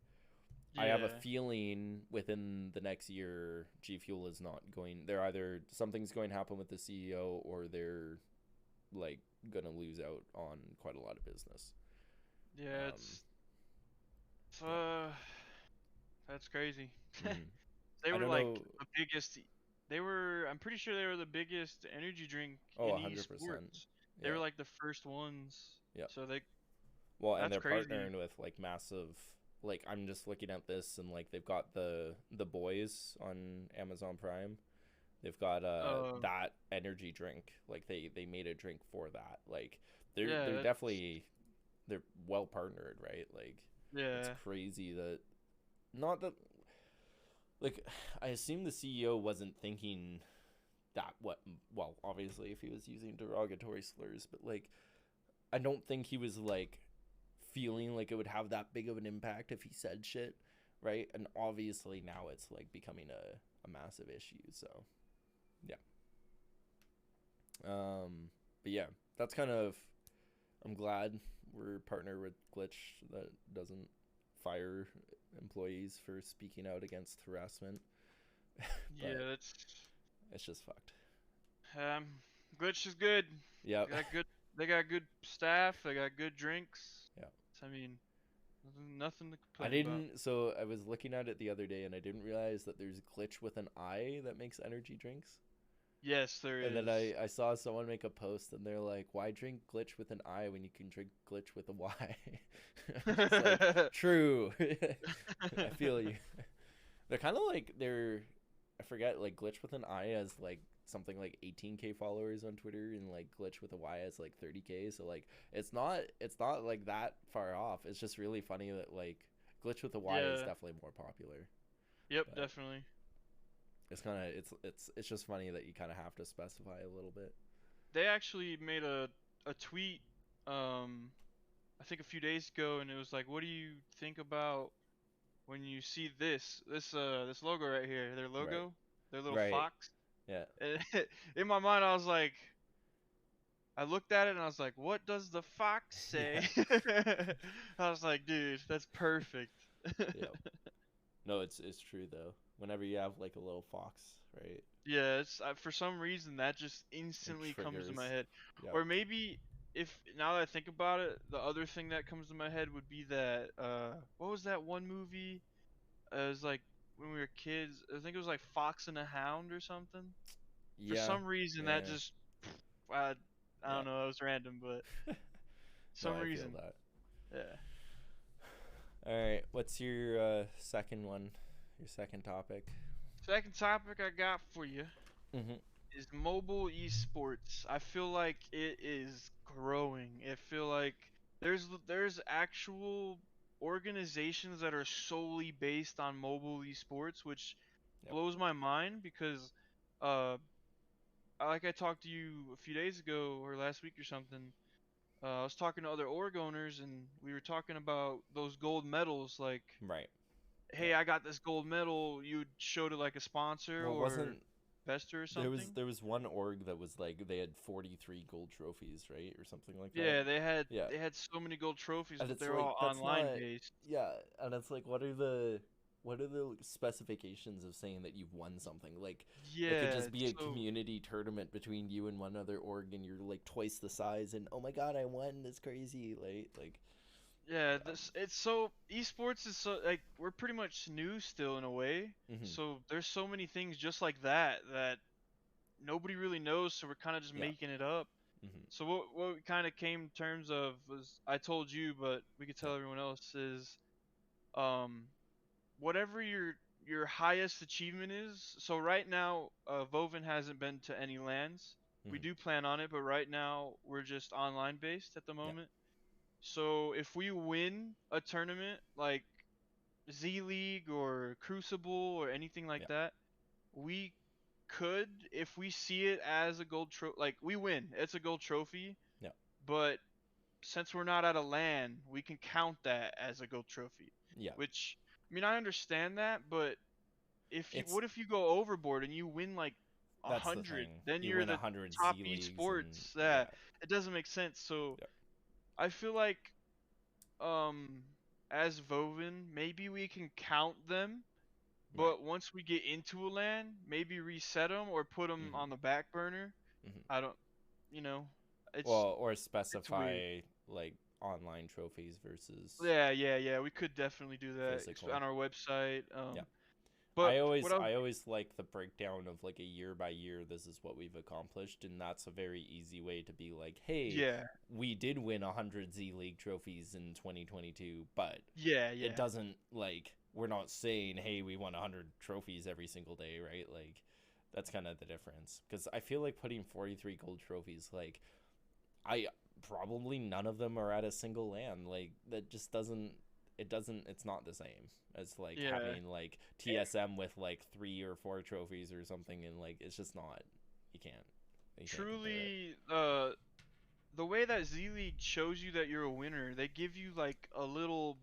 I have a Yeah. feeling within the next year, G Fuel is not going. They're either something's going to happen with the CEO, or they're like gonna lose out on quite a lot of business. Yeah, Um, it's yeah. that's crazy. Hmm. They I were don't like know. the biggest. They were. I'm pretty sure they were the biggest energy drink Oh, in 100%. esports. They Yeah. were like the first ones. Yeah. So they. Well, and That's they're crazy. partnering with like massive. Like I'm just looking at this, and like they've got the boys on Amazon Prime. They've got Uh. that energy drink. Like they made a drink for that. Like Yeah. they're That's. definitely they're well partnered, right? Like it's Yeah. crazy that not that like I assume the CEO wasn't thinking that what well obviously if he was using derogatory slurs, but like I don't think he was like feeling like it would have that big of an impact if he said shit, right? And obviously now it's like becoming a massive issue. So yeah. But yeah, that's kind of I'm glad we're partnered with Glitch that doesn't fire employees for speaking out against harassment. But Yeah. That's. it's just fucked. Um. Glitch is good. Yep. They got good. They got good staff. They got good drinks. Yeah. I mean, nothing to I complain about. didn't. So I was looking at it the other day, and I didn't realize that there's Glitch with an I that makes energy drinks. Yes, there And then is. I saw someone make a post, and they're like, "Why drink Glitch with an I when you can drink Glitch with a Y?" I'm just like, true. I feel you. They're kind of like they're. I forget like Glitch with an I has like something like 18K followers on Twitter, and like Glitch with a Y has like 30K. So like it's not like that far off. It's just really funny that like Glitch with a Y is Yeah. definitely more popular, Yep. but Definitely. it's kind of it's just funny that you kind of have to specify a little bit. They actually made a tweet. Um. I think a few days ago, and it was like, "What do you think about when you see this logo right here? Their Right. logo, their little Right. fox." Yeah. And in my mind, I was like, I looked at it and I was like, "What does the fox Yeah. say?" I was like, "Dude, that's perfect." Yeah. No, it's true though. Whenever you have like a little fox, right? Yeah, it's for some reason that just It instantly comes to my triggers. head. Yep. Or maybe if now that I think about it, the other thing that comes to my head would be that what was that one movie? It was like when we were kids. I think it was like Fox and the Hound or something. For Yeah. some reason that Yeah. just I, I Yeah. don't know, it was random, but No, some I feel reason. that. Yeah. All right. What's your second one? Your second topic? Second topic I got for you Mm-hmm. is mobile esports. I feel like it is growing. I feel like there's actual organizations that are solely based on mobile esports, which Yep. blows my mind because uh like I talked to you a few days ago or last week or something. I was talking to other org owners and we were talking about those gold medals like, Right. hey, Yeah. I got this gold medal, you'd show to like a sponsor Well, or wasn't investor or there was something. there was one org that was like they had 43 gold trophies, right, or something like that. Yeah, they had Yeah. they had so many gold trophies, And but it's they're like all that's online not. based. Yeah. And it's like what are the specifications of saying that you've won something? Like it could Yeah, just be a so community tournament between you and one other org, and you're like twice the size, and oh my god, I won, that's crazy, like yeah, yeah. this it's so esports is so like we're pretty much new still in a way. Mm-hmm. So there's so many things just like that nobody really knows, so we're kind of just Yeah. making it up. Mm-hmm. So what we kind of came to terms of was I told you, but we could Yeah. tell everyone else is um whatever your highest achievement is. So right now, Vovin hasn't been to any lands. We Mm-hmm. do plan on it, but right now we're just online based at the Yep. moment. So if we win a tournament like Z League or Crucible or anything like Yep. that, we could, if we see it as a gold trophy, like we win, it's a gold trophy, Yep. but since we're not at a LAN, we can count that as a gold trophy. Yep. Which, I mean, I understand that, but if you, It's what if you go overboard and you win like a that's the hundred? thing. Then You you're win a the hundred top Z leagues, and esports. Yeah, yeah. it doesn't make sense. So Yep. I feel like, um, as Vovin, maybe we can count them, Right. but once we get into a LAN, maybe reset them or put them Mm-hmm. on the back burner. Mm-hmm. I don't, you know, it's Well, or it's weird. specify like online trophies versus Yeah. We could definitely do that physical. on our website. Yeah. But what I was, I always like the breakdown of like a year by year, this is what we've accomplished, and that's a very easy way to be like, hey, yeah, we did win 100 Z League trophies in 2022, but it yeah, doesn't like we're not saying, hey, we won 100 trophies every single day, right? Like that's kind of the difference, because I feel like putting 43 gold trophies, like I probably none of them are at a single LAN. Like that just doesn't it's not the same as like yeah. having like TSM with like 3 or 4 trophies or something, and like it's just not you can't compare it. Truly, the way that Z League shows you that you're a winner, they give you like a little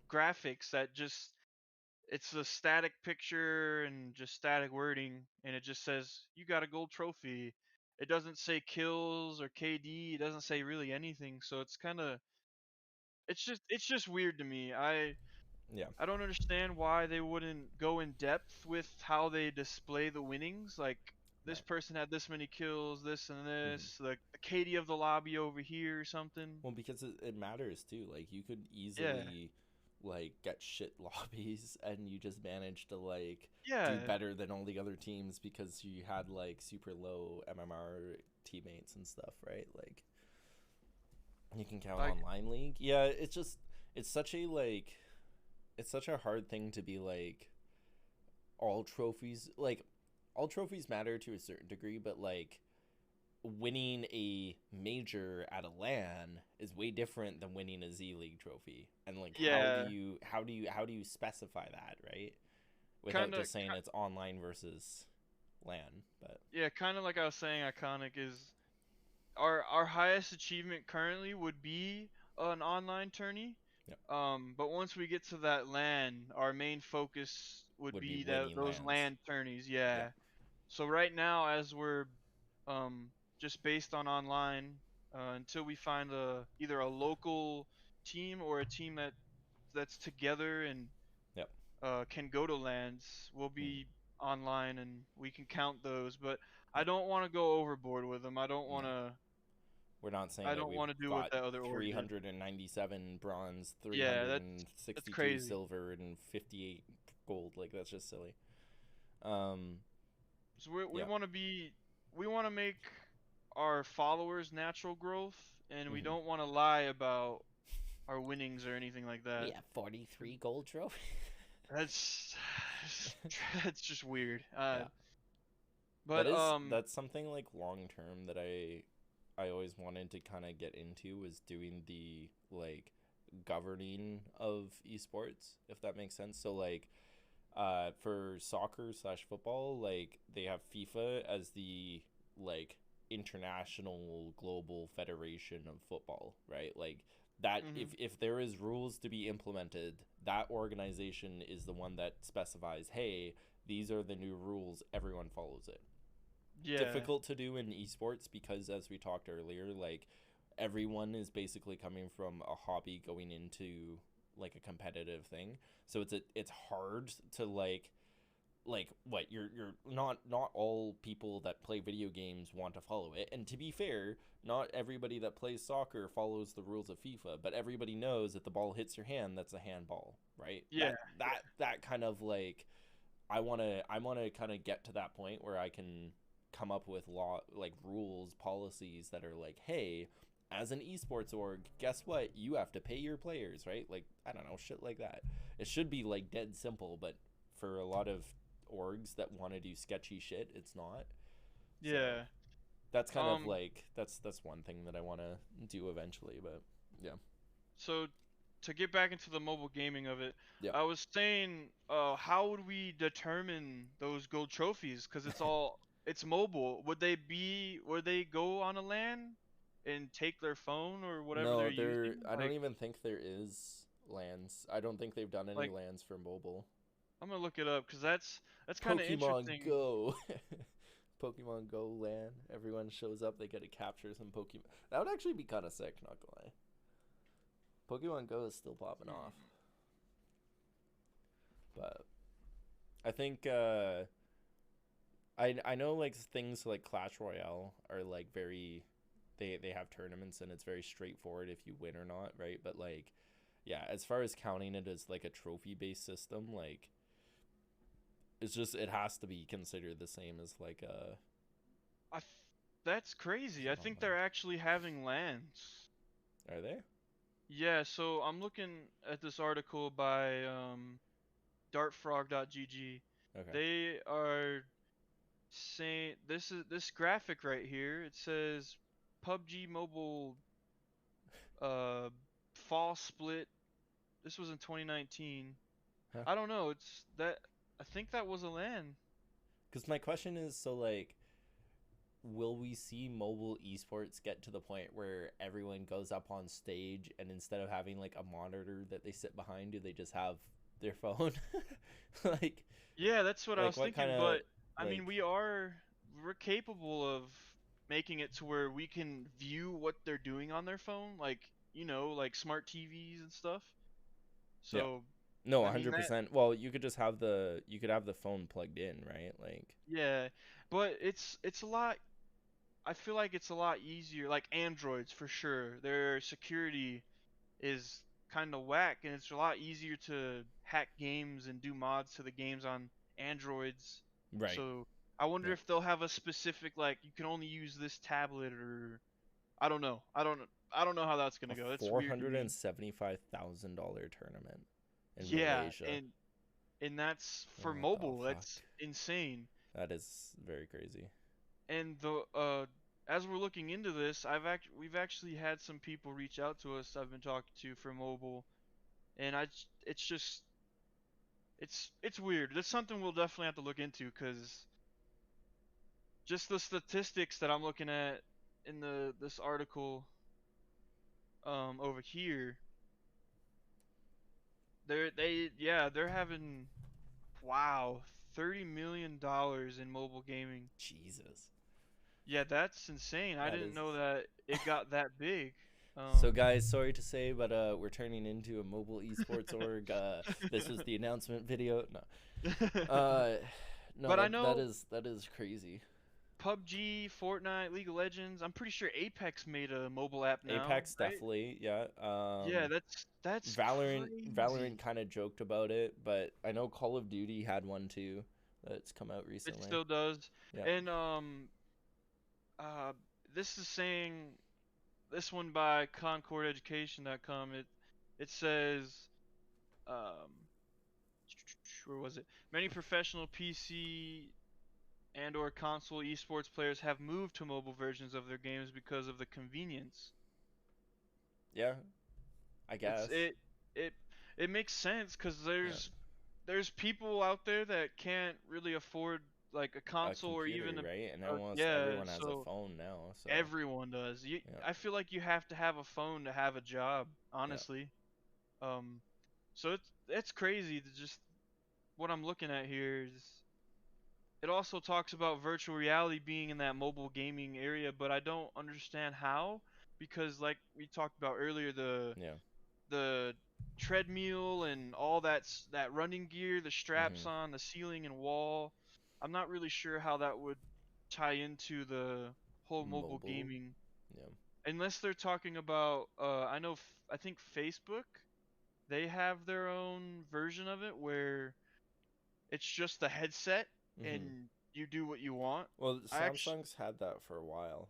graphics that just, it's a static picture and just static wording, and it just says you got a gold trophy. It doesn't say kills or KD. It doesn't say really anything. So it's kind of, it's just weird to me. Yeah. I don't understand why they wouldn't go in depth with how they display the winnings. Like, this Right. person had this many kills, this and Hmm. this, like the KD of the lobby over here or something. Well, because it matters too. Like you could Yeah, easily like get shit lobbies and you just manage to like do yeah, better than all the other teams because you had like super low MMR teammates and stuff, right? Like you can count like, online league. Yeah, it's just it's such a like it's such a hard thing to be like all trophies like all trophies matter to a certain degree, but like winning a major at a LAN is way different than winning a Z League trophy. And like yeah, how do you specify that, right? Without kind of, just saying it's online versus LAN, but yeah, kind of like I was saying. Iconic is our highest achievement currently would be an online tourney. yep, But once we get to that LAN, our main focus would would be be that winning those LANs. LAN tourneys. Yep. Yeah. So right now, as we're um just based on online, until we find either a local team or a team that's together and Yep. can go to LANs, we'll Mm, be online and we can count those. But I yep. don't want to go overboard with them. No. We're not saying I that don't we've want to do what got that other org did. 397 bronze, Yeah, that's 362 crazy. silver, and 58 gold. Like that's just silly. Um, So we yeah. want to be, we want to make our followers natural growth, and we Hmm. don't want to lie about our winnings or anything like We that. have 43 gold trophies. That's that's just weird. Yeah. But That's something like long term that I always wanted to kind of get into was doing the like governing of esports, if that makes sense. So like for soccer slash football, like they have FIFA as the like international global federation of football, right? Like that mhm. if there is rules to be implemented, that organization is the one that specifies, hey, these are the new rules, everyone follows it. Yeah, Difficult to do in esports because as we talked earlier, like everyone is basically coming from a hobby going into like a competitive thing. So it's hard to like what you're not all people that play video games want to follow it. And to be fair, not everybody that plays soccer follows the rules of FIFA, but everybody knows that the ball hits your hand, that's a handball, right? yeah, That kind of like I want to kind of get to that point where I can come up with law like rules, policies that are like, hey, as an esports org, guess what? You have to pay your players, right? Like I don't know, shit like that. It should be like dead simple, but for a lot of orgs that want to do sketchy shit. It's not. So Yeah. that's kind of Um. like that's one thing that I want to do eventually. But yeah, So to get back into the mobile gaming of it, yeah. I was saying, how would we determine those gold trophies? Because it's mobile. Would they go on a LAN and take their phone or whatever they're No, using? I don't Like, even think there is lands. I don't think they've done any like lands for mobile. I'm gonna look it up because that's kind of Pokemon interesting. Go. Pokemon Go land. Everyone shows up, they get to capture some Pokemon. That would actually be kind of sick, not gonna lie. Pokemon Go is still popping off. Hmm. But I think I know like things like Clash Royale are like very they have tournaments and it's very straightforward if you win or not, right? But like yeah, as far as counting it as like a trophy based system, like it's just it has to be considered the same as like a I th- that's crazy. I think online. they're actually having LANs. Are they? Yeah, so I'm looking at this article by dartfrog.gg. Okay. They are saying this graphic right here. It says PUBG Mobile uh fall split. This was in 2019. Huh. I don't know. It's that I think that was a LAN. Because my question is, so like, will we see mobile esports get to the point where everyone goes up on stage and instead of having like a monitor that they sit behind, do they just have their phone? like, Yeah, that's what I was what kind thinking, of but I mean like, we're capable of making it to where we can view what they're doing on their phone, like, like smart TVs and stuff. yeah, So, no, I mean that 100%. Well, you could just have you could have the phone plugged in, right? Like, yeah, but it's a lot I feel like it's a lot easier like Androids for sure. Their security is kind of whack and it's a lot easier to hack games and do mods to the games on Androids. right? So I wonder Yeah, if they'll have a specific like you can only use this tablet or I don't know how that's a gonna go. It's four weird to hundred me. and $75,000 tournament in Yeah, Malaysia. and that's for What the mobile. fuck? That's insane. That is very crazy. And the as we're looking into this, we've actually had some people reach out to us I've been talking to for mobile, and it's just it's weird. That's something we'll definitely have to look into because just the statistics that I'm looking at in the this article over here, they're having wow $30 million in mobile gaming. Jesus. Yeah, that's insane. I That didn't is. know that it got that big. So, guys, sorry to say, but we're turning into a mobile esports org. This was the announcement video. No, no, But I that know that is crazy. PUBG, Fortnite, League of Legends. I'm pretty sure Apex made a mobile app now, Apex right? definitely, yeah. Yeah, that's Valorant crazy. kind of joked about it, but I know Call of Duty had one too that's come out It recently. still does. Yeah. And uh this is saying this one by concordeducation.com. It says um where was it? Many professional PC and or console esports players have moved to mobile versions of their games because of the convenience. Yeah, I It's guess. it it makes sense because Yeah. there's people out there that can't really afford like a A console or even computer, right? And a almost yeah, everyone has a so phone now, so everyone does. yeah. I feel like you have to have a phone to have a job, Yeah. honestly. Um, so it's crazy to just what I'm looking at here is it also talks about virtual reality being in that mobile gaming area, but I don't understand how because like we talked about earlier, Yeah. the treadmill and all that running gear, the straps Mhm. on the ceiling and wall. I'm not really sure how that would tie into the whole mobile Mobile. gaming Yeah. unless they're talking about I think Facebook, they have their own version of it where it's just the headset Mhm. and you do what you want. Well, I actually Samsung's had that for a while.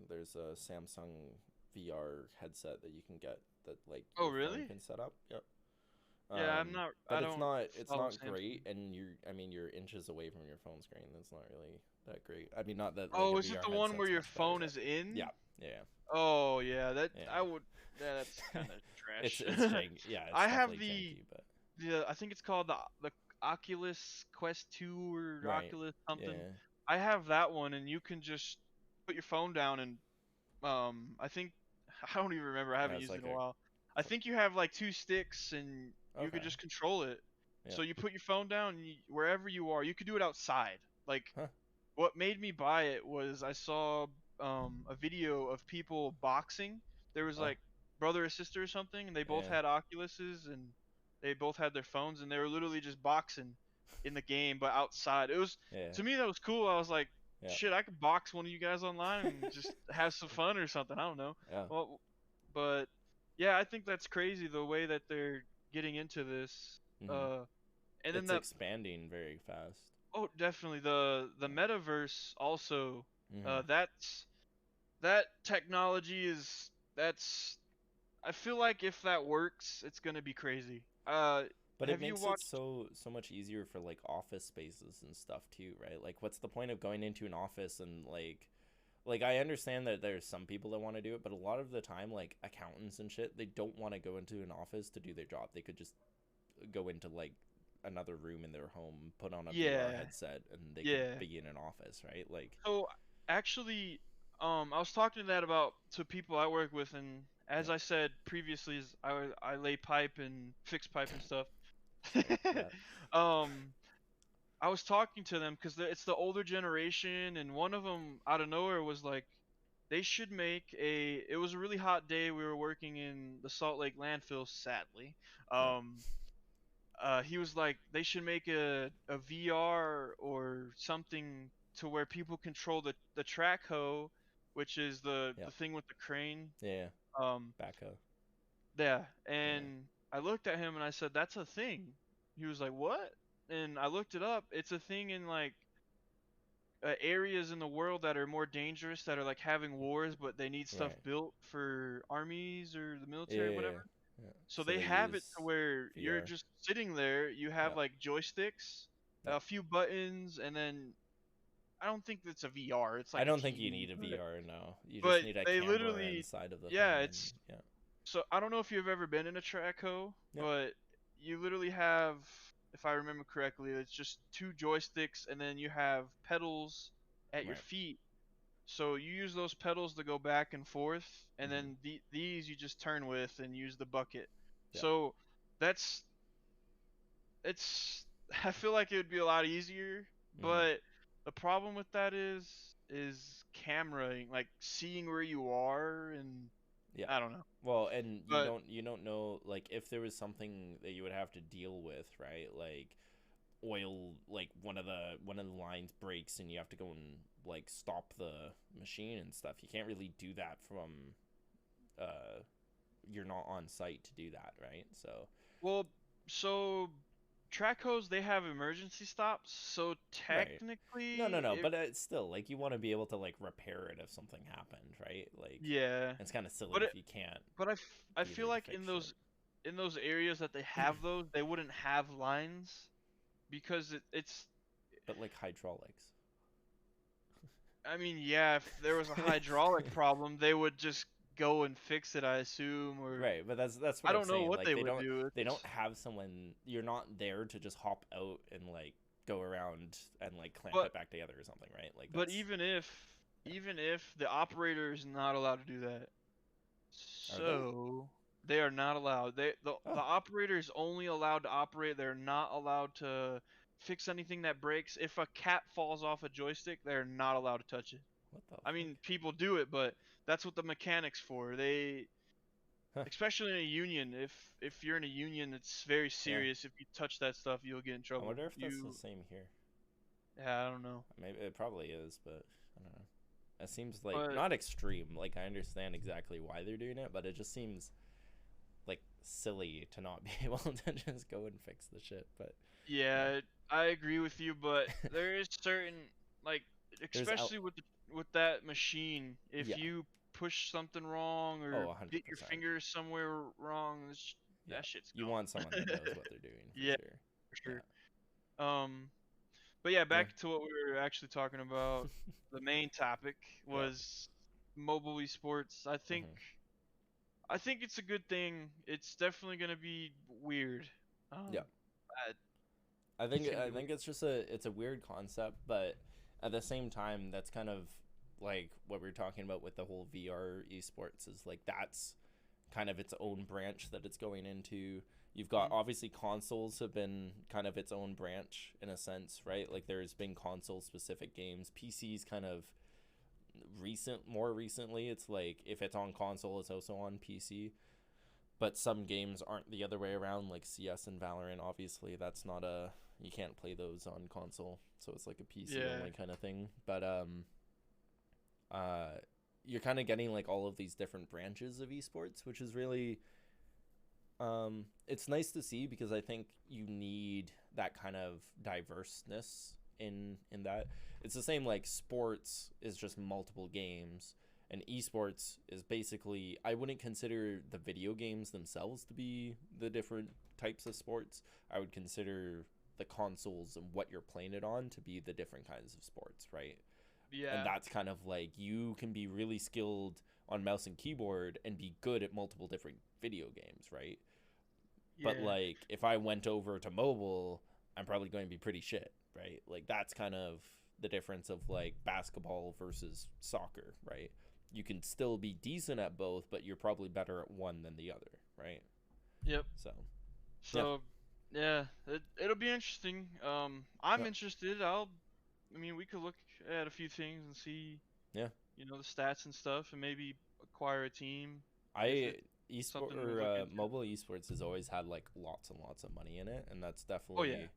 There's a Samsung VR headset that you can get that like Oh your phone really? can set up. Yep. Yeah, I'm not. I But it's don't not it's follow not Samsung. great, and I mean you're inches away from your phone screen. That's not really that great. I mean, not that like Oh, a is it VR the one where headset's your much better, phone but is in? yeah, yeah, Oh yeah, that yeah. I would. Yeah, that's kind of trash. It's jank. Yeah, it's I have definitely the janky, but I think it's called the Oculus Quest 2 or right. Oculus something. Yeah. I have that one, and you can just put your phone down and I think I don't even remember. I Yeah, haven't it's used it like in a while. I think you have like two sticks, and you could okay. just control it. Yeah. So you put your phone down, and wherever you are, you could do it outside. Like Huh. what made me buy it was I saw a video of people boxing. There was Oh. like brother or sister or something, and they both Yeah. had Oculuses and they both had their phones, and they were literally just boxing in the game, but outside. It was Yeah. to me that was cool. I was like, Yeah. shit, I could box one of you guys online and just have some fun or something. I don't know. Yeah. Well, but yeah, I think that's crazy the way that they're getting into this. Mhm. Uh, and then It's the expanding very fast. Oh, definitely the metaverse also. Mhm. That technology is that's. I feel like if that works, it's gonna be crazy. But it Have you makes it watched? so much easier for like office spaces and stuff too, right? Like what's the point of going into an office and like I understand that there's some people that want to do it, but a lot of the time like accountants and shit, they don't want to go into an office to do their job. They could just go into like another room in their home, put on a VR Yeah, headset and they could yeah. be in an office, right? Like So actually, I was talking to that about to people I work with, and yeah, as I said previously, is I lay pipe and fix pipe and stuff. sorry. Yeah. um, I was talking to them because it's the older generation, and one of them out of nowhere was like, they should make a. It was a really hot day. We were working in the Salt Lake landfill, sadly. Yeah. Um, he was like, they should make a VR or something to where people control the track hoe, which is Yeah. the thing with the crane. Yeah. Yeah. Um, Backhoe. yeah, Yeah. and I looked at him and I said, that's a thing. He was like, what? And I looked it up. It's a thing in like areas in the world that are more dangerous, that are like having wars, but they need stuff Right. built for armies or the Yeah, military, yeah, whatever. yeah. Yeah. So So they they have it to use where you're VR. just sitting there. You Yeah. have like joysticks, Yeah. a few buttons, and then I don't think it's a VR. It's I like a don't think you TV, need a VR now. You just but need a they camera literally, inside of the yeah, thing and it's yeah. so I don't know if you've ever been in a track hoe, Yep. but you literally have, if I remember correctly, it's just two joysticks, and then you have pedals at your Right. feet. So you use those pedals to go back and forth, and Mhm. then these you just turn with and use the bucket. Yeah. So that's it's. I feel like it would be a lot easier, Mhm. but the problem with that is cameraing, like seeing where you are, and Yeah. I don't know. Well, and But you don't know like if there was something that you would have to deal with, right? Like oil, like one of the lines breaks and you have to go and like stop the machine and stuff. You can't really do that from uh you're not on site to do that, right? So well, so track hoes they have emergency stops, so right. No, no, technically, no, if but it's still like you want to be able to like repair it if something happened, right? Like yeah, it's kind of silly but if you can't But I be feel there to like fix shit. in those areas that they have those, they wouldn't have lines because it's. But like hydraulics. I mean, yeah, if there was a hydraulic problem, they would just go and fix it, I assume, or Right, but that's what I I'm don't know saying. what Like they would do. they don't It's have someone. You're not there to just hop out and like go around and like clamp but it back together or something, right? Like but that's yeah. even if the operator is not allowed to do that, Are they? so they are not allowed. The Oh, operator is only allowed to operate. They're not allowed to fix anything that breaks. If a cap falls off a joystick, they're not allowed to touch it. what the I fuck? mean, people do it, but that's what the mechanics for. They, Huh. especially in a union, if you're in a union, it's very Yeah. serious. If you touch that stuff, you'll get in I trouble. wonder if that's the You, same here. yeah, I don't know, Maybe it probably is, but I don't know. It seems like but not extreme. Like I understand exactly why they're doing it, but it just seems like silly to not be able to just go and fix the shit. But yeah, yeah, I agree with you. But there is certain like, there's out. especially with that machine, if Yeah. you push something wrong Oh, or a hundred get your percent. finger somewhere wrong, Yeah. that shit's You gone. want someone that knows what they're doing for Yeah, sure. for Yeah. sure. But yeah, Yeah. back to what we were actually talking about. The main topic Yeah. was mobile esports. Hmm. I think it's a good thing. It's definitely gonna be weird. Yeah. Uh, I it's think gonna I be weird. think it's a weird concept, but at the same time, that's kind of like what we're talking about with the whole VR esports is like that's kind of its own branch that it's going into. You've got Mhm. obviously consoles have been kind of its own branch in a sense, right? Like there's been console specific games. PC's kind of more recently. It's like if it's on console, it's also on PC. But some games aren't the other way around, like CS and Valorant. Obviously, that's not a you can't play those on console, so it's like a PC Yeah. only kind of thing. But uh, you're kind of getting like all of these different branches of esports, which is really it's nice to see because I think you need that kind of diverseness in that. It's the same like sports is just multiple games and esports is basically I wouldn't consider the video games themselves to be the different types of sports. I would consider the consoles and what you're playing it on to be the different kinds of sports, right? And Yeah. that's kind of like you can be really skilled on mouse and keyboard and be good at multiple different video games, right? But Yeah. like if I went over to mobile, I'm probably going to be pretty shit, right? Like that's kind of the difference of like basketball versus soccer, right? You can still be decent at both, but you're probably better at one than the other, right? Yep. So, yeah. So, yeah, it'll be interesting. I'm Yeah. interested. I mean, we could look at a few things and see, Yeah. the stats and stuff, and maybe acquire a team if I it's esport something we or look into. mobile esports has always had like lots and lots of money in it, and that's Oh yeah, definitely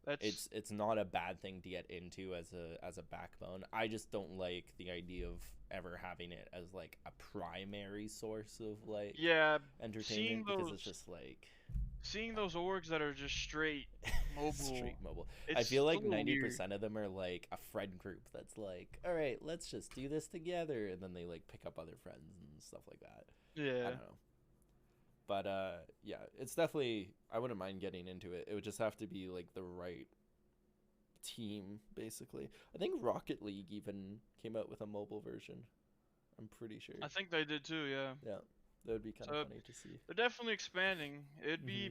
that's it's not a bad thing to get into as a backbone. I just don't like the idea of ever having it as like a primary source of like yeah. Seeing entertainment because it's those just like seeing those orgs that are just straight straight mobile, mobile. I feel it's a like little weird. 90% of them are like a friend group that's like, all right, let's just do this together, and then they like pick up other friends and stuff like that. I Yeah, don't know. But yeah, it's definitely I wouldn't mind getting into it. It would just have to be like the right team, basically. I think Rocket League even came out with a mobile version. I'm pretty sure. I think they did too. Yeah. Yeah, that would be kind of So funny to see. they're definitely expanding. Hmm.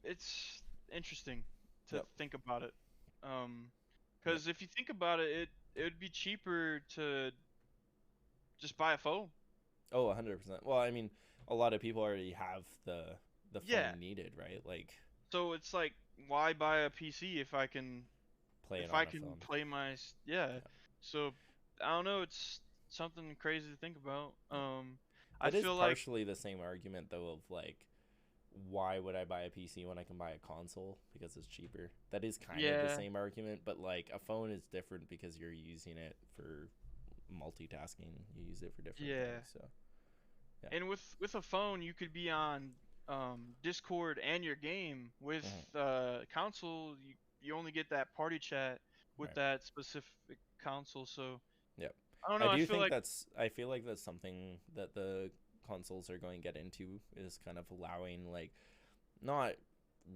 It's interesting to Yep. think about it. Yep. Because if you think about it, it would be cheaper to just buy a phone. Oh, 100%. Well, I mean, a lot of people already have the Yeah. phone needed, right? Like So it's like, why buy a PC play it if I on a can phone. play yeah. Yeah. So I don't know. It's something crazy to think about. Yeah. I That is feel like partially the same argument though of like why would I buy a PC when I can buy a console because it's cheaper? That is kind of the yeah, same argument, but like a phone is different because you're using it for multitasking. You use it for different yeah. things. So, yeah. And with a phone, you could be on Discord and your game. With Mhm. console, you only get that party chat with Right. that specific console. So Yep. I don't know. I feel like I feel like that's something that the consoles are going to get into is kind of allowing like not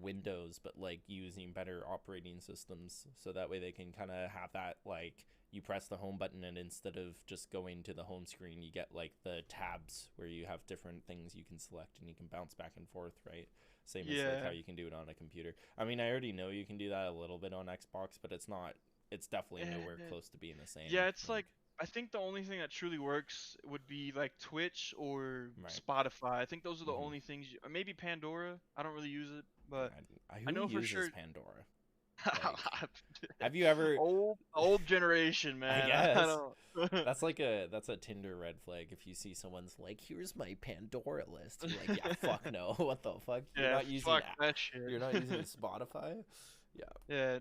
Windows but like using better operating systems so that way they can kind of have that like you press the home button and instead of just going to the home screen you get like the tabs where you have different things you can select and you can bounce back and forth, right? Same as like how yeah, you can do it on a computer. I mean, I already know you can do that a little bit on Xbox, but it's definitely nowhere eh, close to being the same. yeah. It's Like, like I think the only thing that truly works would be like Twitch or right. Spotify. I think those are the Hmm. only things. Maybe Pandora. I don't really use it, but I Who know for uses sure. Pandora? Like, have you ever? Old generation, I man. I guess don't. that's a Tinder red flag. If you see someone's like, "Here's my Pandora list," you're like, "Yeah, fuck no, what the fuck? Yeah, fuck that shit. You're not using Spotify." Yeah, Yeah,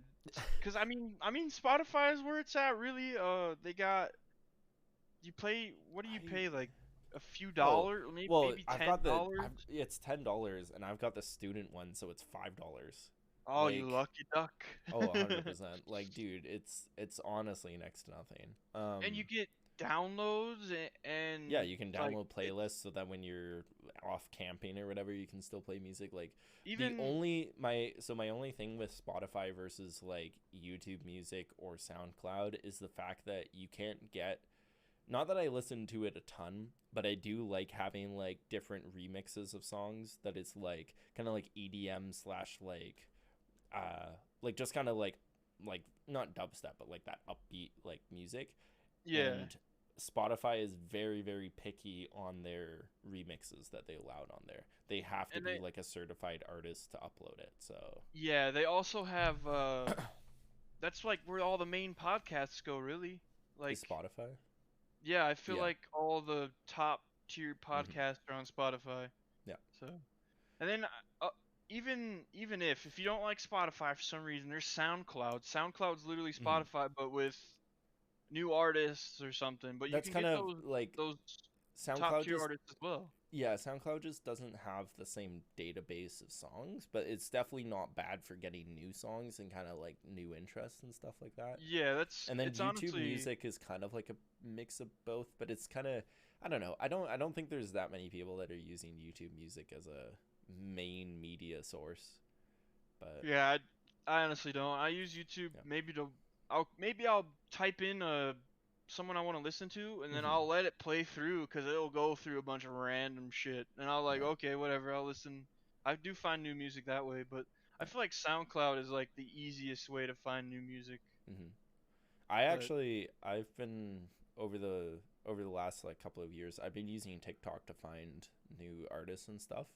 cause I mean, Spotify is where it's at, really. They got you pay. What do you I pay? Like a few oh dollars, maybe well, maybe I've got $10. it's $10, and I've got the student one, so it's $5. Oh, you Like, lucky duck. oh, 100%. Like, dude, it's honestly next to nothing. And you get downloads Yeah, and you can like download playlists so that when you're off camping or whatever, you can still play music. Like the even only my only thing with Spotify versus like YouTube Music or SoundCloud is the fact that you can't get, not that I listen to it a ton, but I do like having like different remixes of songs that it's like kind of like EDM slash like just kind of like not dubstep but like that upbeat like music. yeah. And Spotify is very, very picky on their remixes that they allowed on there. They have to And be they like a certified artist to upload it. So yeah, they also have that's like where all the main podcasts go really. is Like Spotify? yeah, I feel Yeah. like all the top tier Hmm. podcasts are on Spotify. Yeah. So and then even if you don't like Spotify for some reason, there's SoundCloud. SoundCloud's literally Hmm. Spotify but with new artists or something. But you That's can kind get of like those top SoundCloud tier just, artists as well. yeah, SoundCloud just doesn't have the same database of songs, but it's definitely not bad for getting new songs and kind of like new interests and stuff like that. Yeah, And then it's YouTube honestly Music is kind of like a mix of both, but it's kind of, I don't know. I don't think there's that many people that are using YouTube Music as a main media source. But yeah, I honestly don't. I use YouTube yeah. maybe to I'll type in someone I want to listen to and then Hmm. I'll let it play through because it'll go through a bunch of random shit and I'll like Yeah. okay whatever I'll listen. I do find new music that way, but I Yeah. feel like SoundCloud is like the easiest way to find new music. Hmm. But I've been over the last like couple of years, I've been using TikTok to find new artists and stuff.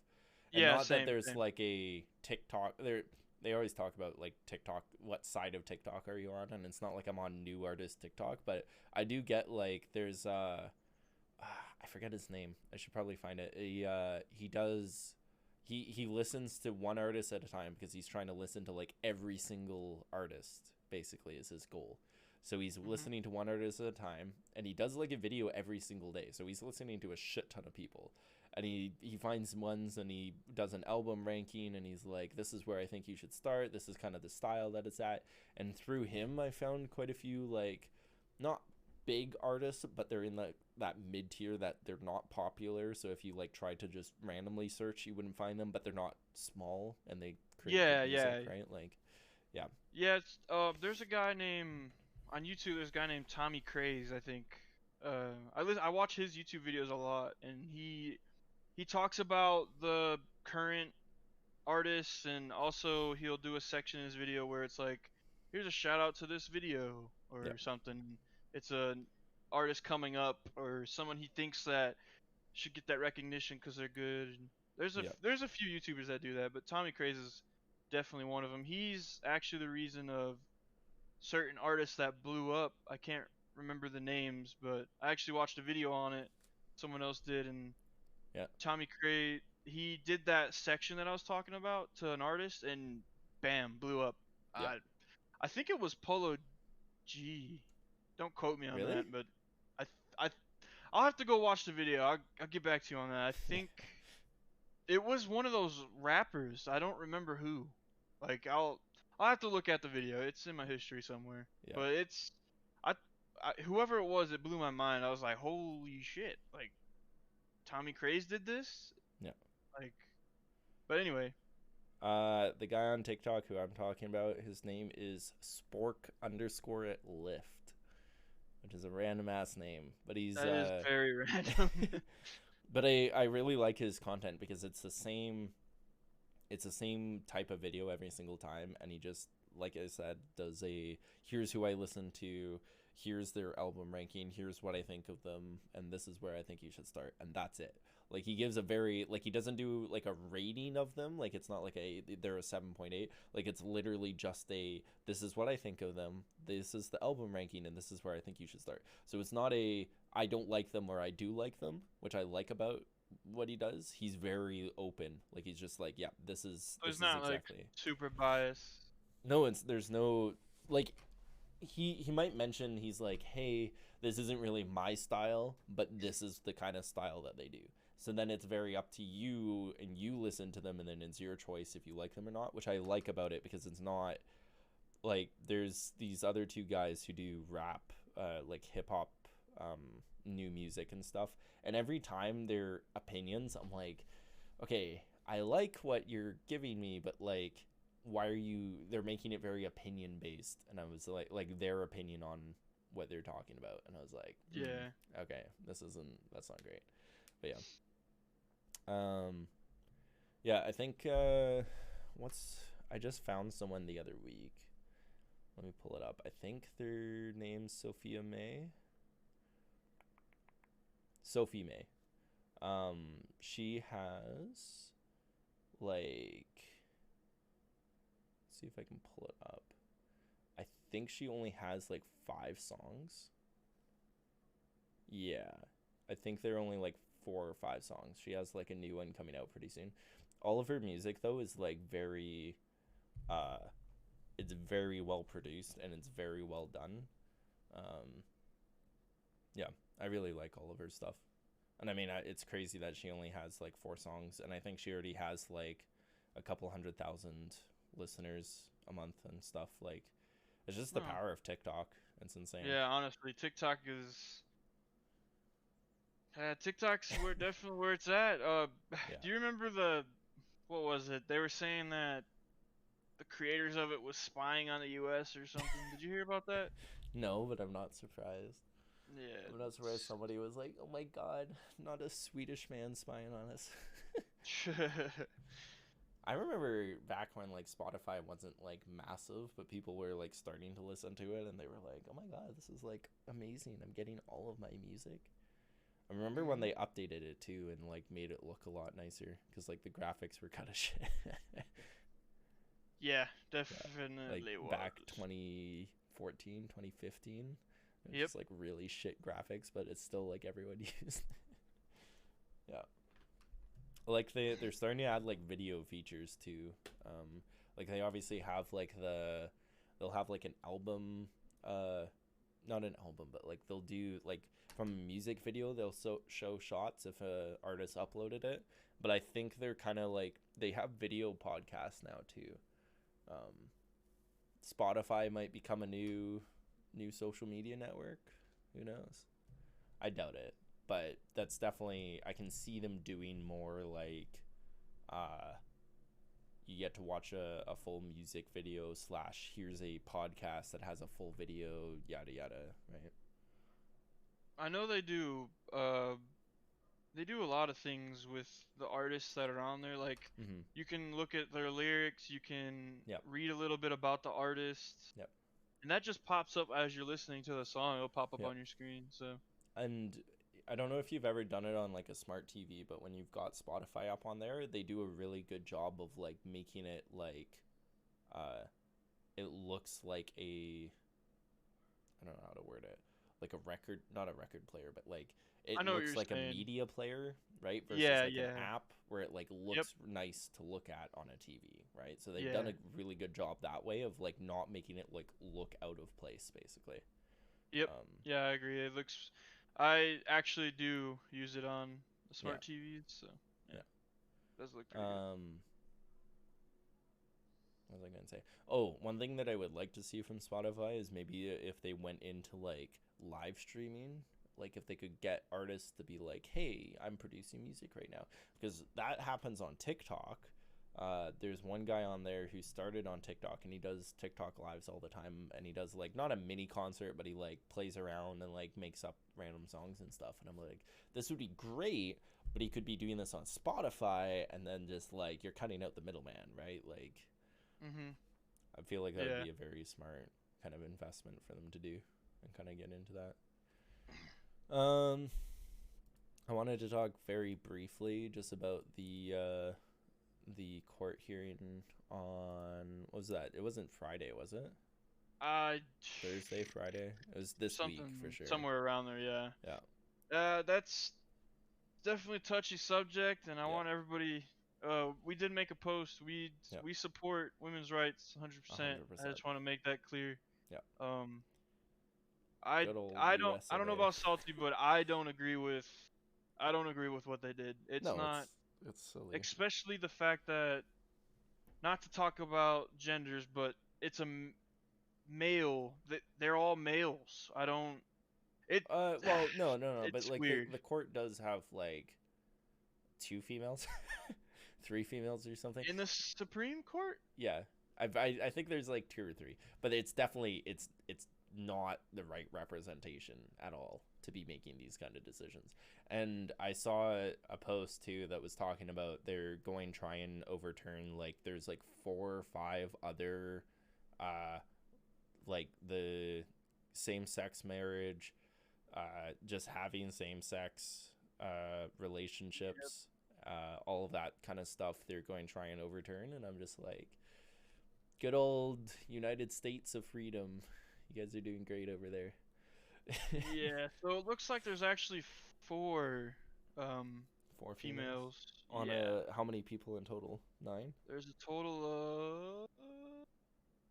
And yeah, not that same there's same. like a TikTok there, they always talk about like TikTok, what side of TikTok are you on? And it's not like I'm on new artist TikTok, but I do get like there's I forget his name. I should probably find it. He does he listens to one artist at a time because he's trying to listen to like every single artist basically is his goal. So he's Hmm. listening to one artist at a time and he does like a video every single day. So he's listening to a shit ton of people. And he finds ones and he does an album ranking and he's like, this is where I think you should start. This is kind of the style that it's at. And through him I found quite a few like not big artists, but they're in that mid tier that they're not popular. So if you like try to just randomly search, you wouldn't find them, but they're not small and they create good Yeah, music, yeah. right? Like, yeah, Yeah, there's a guy named on YouTube. There's a guy named Tommy Craze, I think. I watch his YouTube videos a lot, and he talks about the current artists, and also he'll do a section in his video where it's like, here's a shout out to this video yeah, or something. It's an artist coming up or someone he thinks that should get that recognition because they're good. yeah, There's a few YouTubers that do that, but Tommy Craze is definitely one of them. He's actually the reason of certain artists that blew up. I can't remember the names, but I actually watched a video on it. Someone else did, and yeah, Tommy Craze he did that section that I was talking about to an artist, and bam, blew up. yeah. I think it was Polo G. Don't quote me on that, Really? but I I I'll have to go watch the video. I'll get back to you on that. I Yeah, think it was one of those rappers. I don't remember who. Like I'll have to look at the video. It's in my history somewhere. yeah, But I, whoever it was, it blew my mind. I was like, holy shit! Like Tommy Craze did this. yeah. Like, but anyway, The guy on TikTok who I'm talking about, his name is Spork underscore lift, which is a random ass name, but he's that is very random. but I really like his content because it's the same type of video every single time, and he just, like I said, does a here's who I listen to, here's their album ranking, here's what I think of them, and this is where I think you should start, and that's it. Like he gives a very, like, he doesn't do like a rating of them, like it's not like they're a 7.8, like it's literally just a, this is what I think of them, this is the album ranking, and this is where I think you should start. So it's not a I don't like them or I do like them, which I like about what he does. He's very open. Like he's just like, yeah, this It's is not like exactly. super biased. No, it's there's no like he might mention, he's like, hey, this isn't really my style, but this is the kind of style that they do. So then it's very up to you and you listen to them and then it's your choice if you like them or not, which I like about it because it's not like there's these other two guys who do rap, like hip hop, new music and stuff. And every time their opinions, I'm like, okay, I like what you're giving me, but like, why are you? They're making it very opinion based, and I was like their opinion on what they're talking about, and I was like, Yeah. okay, that's not great. But yeah, I think I just found someone the other week. Let me pull it up. I think their name's Sophie May. She has like, let's see if I can pull it up. I think she only has like 5 songs. Yeah, I think they're only like 4 or 5 songs. She has like a new one coming out pretty soon. All of her music though is like very, uh, it's very well produced and it's very well done. Um, yeah, I really like all of her stuff. And I mean, it's crazy that she only has like 4 songs, and I think she already has like a couple 100,000 listeners a month and stuff. Like, it's just the Huh. power of TikTok. It's insane. Yeah, honestly, TikTok's definitely where it's at. Yeah. Do you remember what was it? They were saying that the creators of it was spying on the U.S. or something. Did you hear about that? No, but I'm not surprised. Yeah. I'm not surprised somebody was like, "Oh my God, not a Swedish man spying on us." I remember back when like Spotify wasn't like massive, but people were like starting to listen to it, and they were like, "Oh my God, this is like amazing! I'm getting all of my music." I remember when Mhm. they updated it too and like made it look a lot nicer because like the graphics were kind of shit. Yeah, Yeah, like definitely back was. 2014, 2015. It was Yep. just like really shit graphics, but it's still like everyone used. Yeah. Like they're starting to add like video features too. Like they obviously have like they'll have like an album, uh not an album, but like they'll do like from a music video they'll show shots if a artist uploaded it. But I think they're kind of like they have video podcasts now too. Um, Spotify might become a new social media network. Who knows? I doubt it, but that's definitely I can see them doing more like uh you get to watch a full music video slash here's a podcast that has a full video, yada yada, right? I know they do. They do a lot of things with the artists that are on there. Like, Mm-hmm. you can look at their lyrics. You can Yep. read a little bit about the artist, Yep. and that just pops up as you're listening to the song. It'll pop up Yep. on your screen. So. And I don't know if you've ever done it on like a smart TV, but when you've got Spotify up on there, they do a really good job of like making it like uh it looks like a I don't know how to word it. Like a record, not a record player, but like I it know what looks you're like a saying. media player, right? Versus Yeah, like an yeah, app where it like yep, looks nice to look at on a TV, right? So they've done yeah, a really good job that way of like not making it like look out of place basically. yep, Um yeah. I agree. It looks. I actually do use it on the yeah. smart TVs, so yeah, Yeah. it does look pretty good. What was I gonna say? Oh, one thing that I would like to see from Spotify is maybe if they went into like live streaming, like if they could get artists to be like, "Hey, I'm producing music right now," because that happens on TikTok. There's one guy on there who started on TikTok and he does TikTok lives all the time, and he does like not a mini concert, but he like plays around and like makes up random songs and stuff. And I'm like, this would be great, but he could be doing this on Spotify, and then just like you're cutting out the middleman, right? Like Mhm. I feel like that would Yeah. be a very smart kind of investment for them to do and kind of get into that. I wanted to talk very briefly just about the court hearing on what was that? It wasn't Friday, was it? I Thursday, Friday. It was this week for something sure. somewhere around there. Yeah. Yeah, That's definitely a touchy subject, and I yeah, want everybody. We did make a post. yeah, We support women's rights 100%. hundred I percent. just want to make that clear. Yeah, Um, good old I US of don't know A. about salty, but I don't agree with what they did. It's No, not, it's silly. especially the fact that, not to talk about genders, but it's a male. They're all males. I don't. It Well, no, but it's like weird. the court does have like two females, three females or something. In the Supreme Court? Yeah, I think there's like two or three, but it's definitely it's not the right representation at all to be making these kind of decisions. And I saw a post too that was talking about they're going try and overturn, like there's like 4 or 5 other uh like the same sex marriage, just having same sex relationships, all of that kind of stuff they're going to try and overturn. And I'm just like, good old United States of freedom. You guys are doing great over there. Yeah. So it looks like there's actually four Four females females. on Yeah. how many people in total? 9? There's a total of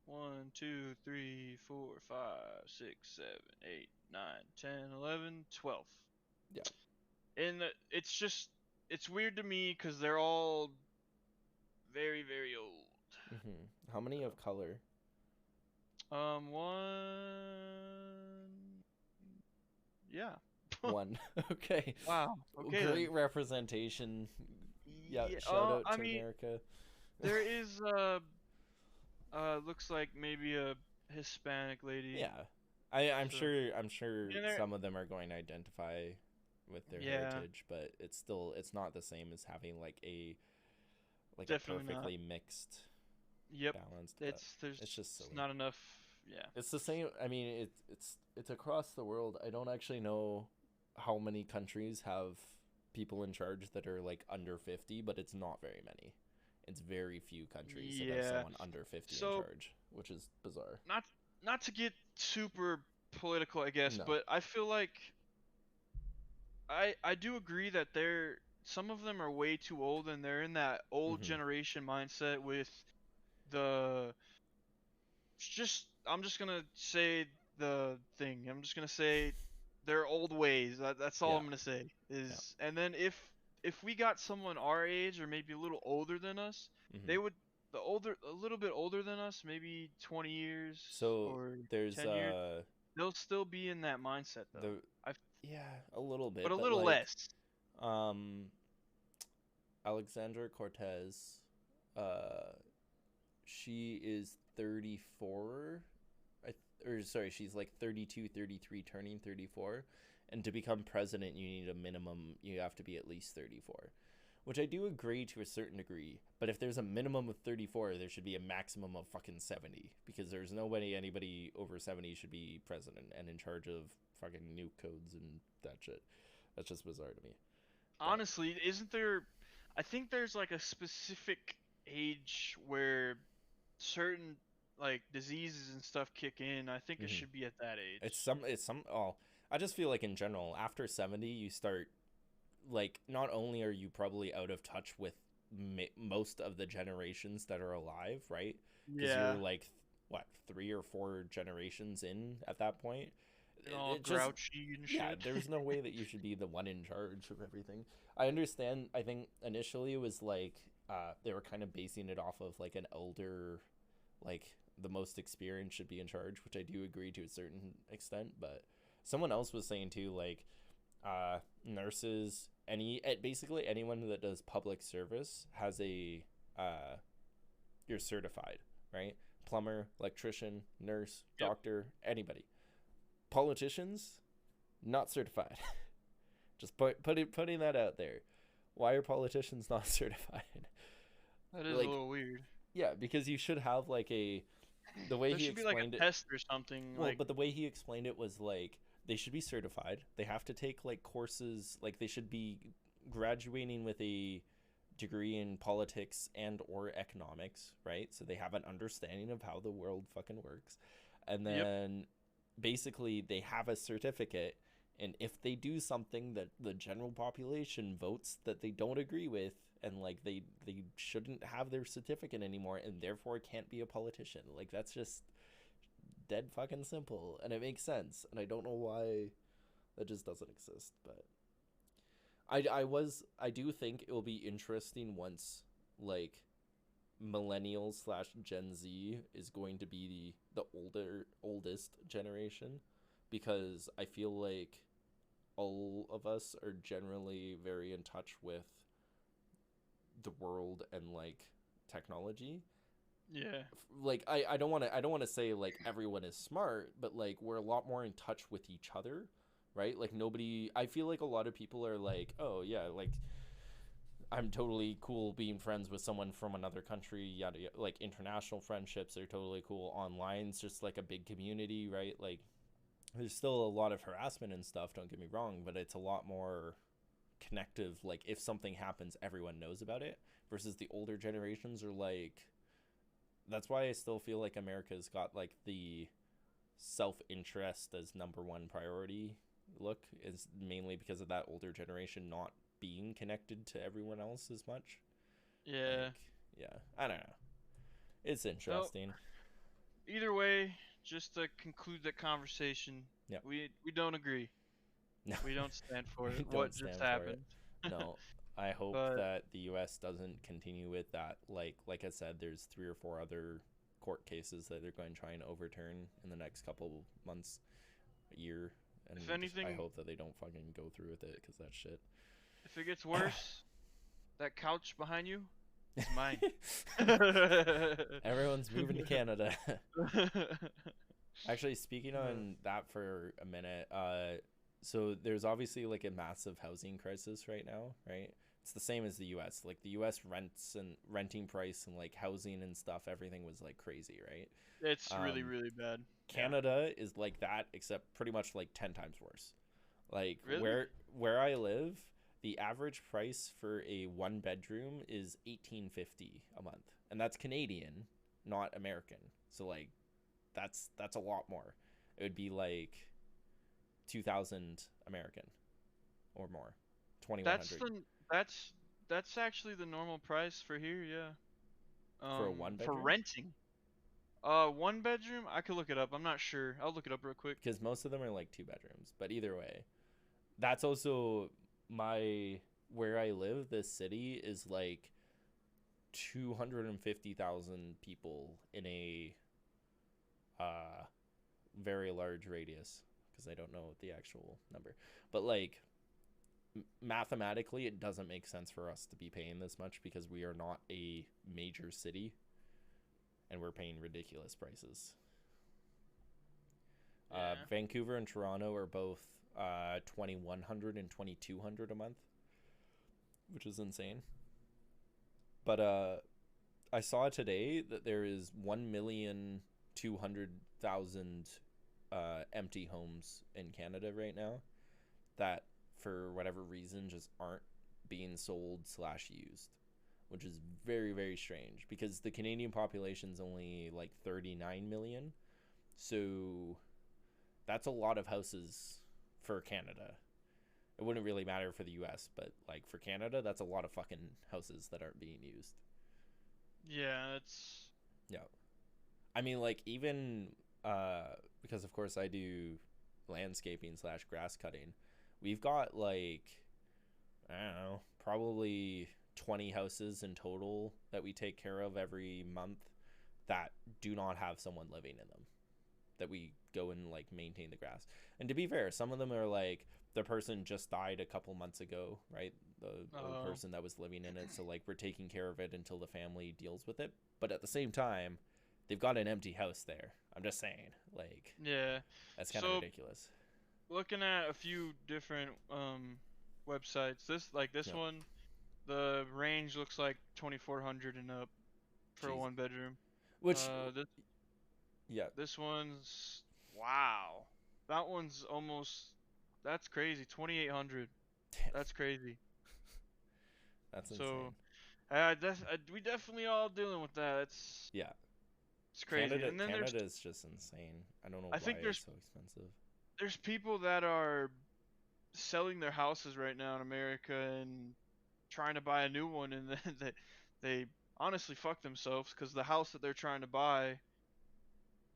1, 2, 3, 4, 5, 6, 7, 8, 9, 10, 11, 12. Yeah. And it's weird to me because they're all very, very old. How many of color? One. Yeah. One. Okay. Wow. Okay. Great Then. representation. Yeah. Shout out I to mean, America. there is looks like maybe a Hispanic lady. Yeah. I'm So, sure and there, some of them are going to identify with their yeah, heritage, but it's not the same as having like a definitely not. perfectly mixed, Yep. balanced. It's just It's silly. not enough. Yeah. It's the same. I mean, it's across the world. I don't actually know how many countries have people in charge that are like under 50, but it's not very many. It's very few countries that have Yeah. someone under 50 in So charge, which is bizarre. not to get super political, I guess, No. but I feel like I do agree that some of them are way too old and they're in that old Mhm. generation mindset with the I'm just gonna say the thing. I'm just gonna say their old ways. That's all Yeah. I'm gonna say Yeah. is, and then if we got someone our age or maybe a little older than us, Mhm. they would a little bit older than us, maybe 20 years So or there's 10 years, they'll still be in that mindset though. the I yeah, a little But bit, a but little like less. um Alexandra Cortez, uh she is 34. Or sorry, she's like 32, 33, turning 34. And to become president, you have to be at least 34. Which I do agree to a certain degree, but if there's a minimum of 34, there should be a maximum of fucking 70, because there's anybody over 70 should be president and in charge of fucking nuke codes and that shit. That's just bizarre to me. But Honestly, isn't there? I think there's like a specific age where certain like diseases and stuff kick in. I think it mhm. should be at that age. It's some oh, I just feel like in general after 70 you start, like, not only are you probably out of touch with most of the generations that are alive, right? Because Yeah, you're like what, 3 or 4 generations in at that point. and all It just, grouchy and yeah, shit. there's no way that you should be the one in charge of everything. I understand. I think initially it was like they were kind of basing it off of like an elder, like the most experienced should be in charge, which I do agree to a certain extent. But someone else was saying too, like nurses, basically anyone that does public service has a you're certified, right? Plumber, electrician, nurse, Yep. doctor, anybody. Politicians, not certified. Just putting that out there. Why are politicians not certified? That is a Like, little weird. yeah, because you should have like the way There he should be like explained a it. test or something. Well, Like, but the way he explained it was like they should be certified. They have to take like courses, like they should be graduating with a degree in politics and or economics, right? So they have an understanding of how the world fucking works. And yep. then basically they have a certificate, and if they do something that the general population votes that they don't agree with, and like they shouldn't have their certificate anymore and therefore can't be a politician. Like that's just dead fucking simple, and it makes sense, and I don't know why that just doesn't exist. But I do think it will be interesting once, like, millennials slash Gen Z is going to be the oldest generation, because I feel like all of us are generally very in touch with the world and like technology. Yeah. Like I don't want to say like everyone is smart, but like we're a lot more in touch with each other, right? Like nobody, I feel like a lot of people are like, oh yeah, like I'm totally cool being friends with someone from another country, yada, yada. Like international friendships are totally cool. Online's just like a big community, right? Like there's still a lot of harassment and stuff, don't get me wrong, but it's a lot more connective. Like if something happens, everyone knows about it, versus the older generations are like, that's why I still feel like America's got like the self-interest as number one priority look, is mainly because of that older generation not being connected to everyone else as much. Yeah. Like, yeah, I don't know. It's So interesting. either way, just to conclude the conversation, Yeah. we don't agree. No, We don't stand for we it. What don't just stand for it. happened? No, I hope But that the U.S. doesn't continue with that. Like I said, there's 3 or 4 other court cases that they're going to try and overturn in the next couple months, a year, and if I anything, hope that they don't fucking go through with it because that's shit. if it gets worse, that couch behind you is mine. Everyone's moving to Canada. Actually, speaking on that for a minute, so there's obviously like a massive housing crisis right now, right? It's the same as the US. Like the US rents and renting price and like housing and stuff, everything was like crazy, right? It's really, Um, really bad. Yeah. Canada is like that, except pretty much like 10 times worse. Like Really? where I live, the average price for a 1 bedroom is $18.50 a month, and that's Canadian, not American. So like that's a lot more. It would be like 2,000 American or more, That's 2,100 the that's that's actually the normal price for here, yeah. for a one For bedroom. renting. 1 bedroom, I could look it up. I'm not sure. I'll look it up real quick. Because most of them are like 2 bedrooms. But either way, that's also my where I live. This city is like 250,000 people in a uh, very large radius, because I don't know the actual number. But like mathematically, it doesn't make sense for us to be paying this much because we are not a major city and we're paying ridiculous prices. Yeah. Vancouver and Toronto are both 2,100 and 2,200 a month, which is insane. But I saw today that there is 1,200,000 empty homes in Canada right now that, for whatever reason, just aren't being sold slash used, which is very, very strange because the Canadian population is only like 39 million. So that's a lot of houses for Canada. It wouldn't really matter for the US, but like for Canada, that's a lot of fucking houses that aren't being used. Yeah, it's Yeah. I mean, like, even because of course I do landscaping slash grass cutting, we've got like, I don't know, probably 20 houses in total that we take care of every month that do not have someone living in them, that we go and like maintain the grass. And to be fair, some of them are like the person just died a couple months ago, right? The old oh. person that was living in it. So like we're taking care of it until the family deals with it. But at the same time, they've got an empty house there. I'm just saying, like, Yeah. that's kind of So ridiculous. looking at a few different websites, this Yep. one, the range looks like 2,400 and up for a Jesus. 1 bedroom. Which, This yeah, this one's wow. That one's almost that's crazy. 2,800. damn, That's crazy. that's So insane. we definitely all dealing with that. Yeah, It's crazy. And then Canada is just insane. I don't know I why think it's so expensive. there's people that are selling their houses right now in America and trying to buy a new one, and then they honestly fuck themselves because the house that they're trying to buy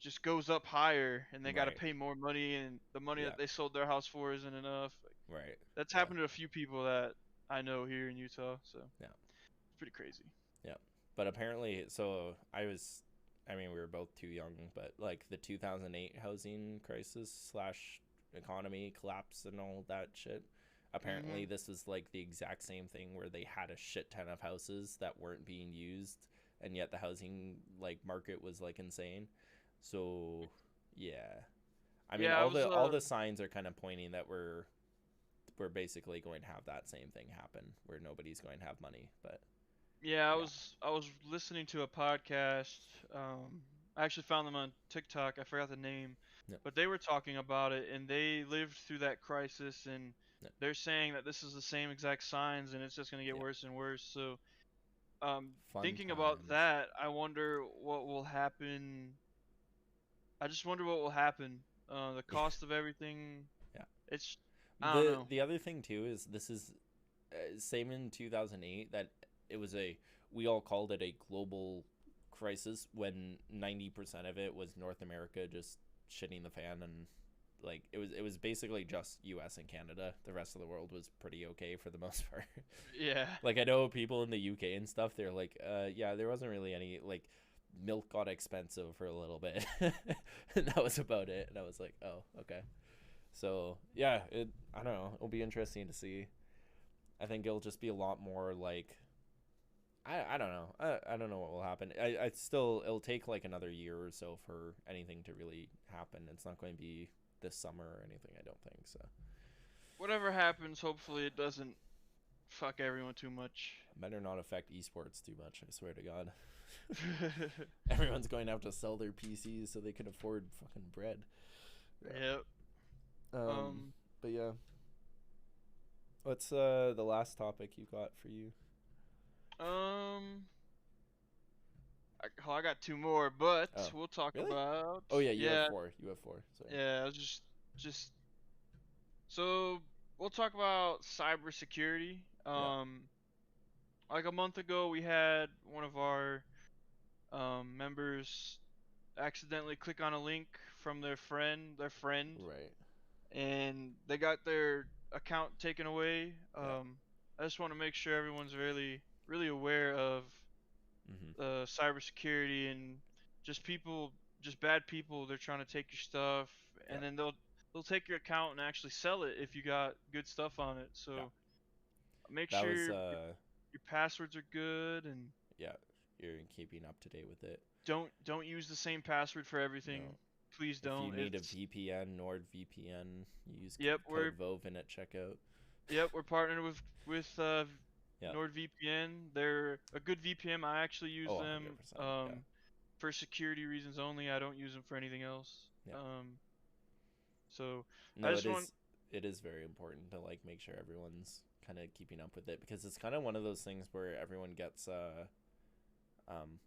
just goes up higher, and they got to Right. pay more money, and the money Yeah. that they sold their house for isn't enough. Like, Right. that's Yeah. happened to a few people that I know here in Utah, so Yeah. it's pretty crazy. Yeah. But apparently, so I mean, we were both too young, but like the 2008 housing crisis slash economy collapse and all that shit. Apparently, Mhm. this was like the exact same thing where they had a shit ton of houses that weren't being used, and yet the housing like market was like insane. So, yeah, I mean, Yeah, I was all the signs are kind of pointing that we're basically going to have that same thing happen where nobody's going to have money. But yeah, yeah, I was listening to a podcast. I actually found them on TikTok. I forgot the name, no, but they were talking about it, and they lived through that crisis, and no, they're saying that this is the same exact signs, and it's just gonna get yeah, worse and worse. So, fun thinking about times. that, I wonder what will happen. I just wonder what will happen. The Yeah, cost of everything. yeah. It's I don't know. The other thing too is this is same in 2008 that it was a we all called it a global crisis when 90% of it was North America just shitting the fan, and like it was basically just US and Canada. The rest of the world was pretty okay for the most part. Yeah. Like I know people in the UK and stuff, they're like yeah, there wasn't really any like milk got expensive for a little bit. And that was about it, and I was like, oh, okay. So yeah, I don't know, it'll be interesting to see. I think it'll just be a lot more like I don't know. I don't know what will happen. I still it'll take like another year or so for anything to really happen. It's not going to be this summer or anything, I don't think. So Whatever happens, hopefully it doesn't fuck everyone too much. better not affect esports too much, I swear to God. Everyone's going to have to sell their PCs so they can afford fucking bread. Yeah. Yep. Um Um. but yeah. What's the last topic you got for you? Um. I got two more, but Oh. we'll talk Really? about. Oh yeah, you have Yeah. four. You have four. Sorry. Yeah. Just so we'll talk about cybersecurity. Yeah. Like a month ago, we had one of our members accidentally click on a link from their friend, Right. and they got their account taken away. Yeah. I just want to make sure everyone's really aware of Mhm. cybersecurity and just people, just bad people. They're trying to take your stuff, Yeah. and then they'll take your account and actually sell it if you got good stuff on it. Yeah. So make That sure was your passwords are good, and yeah, you're keeping up to date with it. don't use the same password for everything. No. Please If you don't. need a It's VPN, NordVPN, you use Yep, we're code Vovin at checkout. partnered with Yeah. NordVPN. They're a good VPN. I actually use Oh, them 100%. Yeah. for security reasons only. I don't use them for anything else. Yeah. So I No, just want. it is very important to like make sure everyone's kind of keeping up with it, because it's kind of one of those things where everyone gets um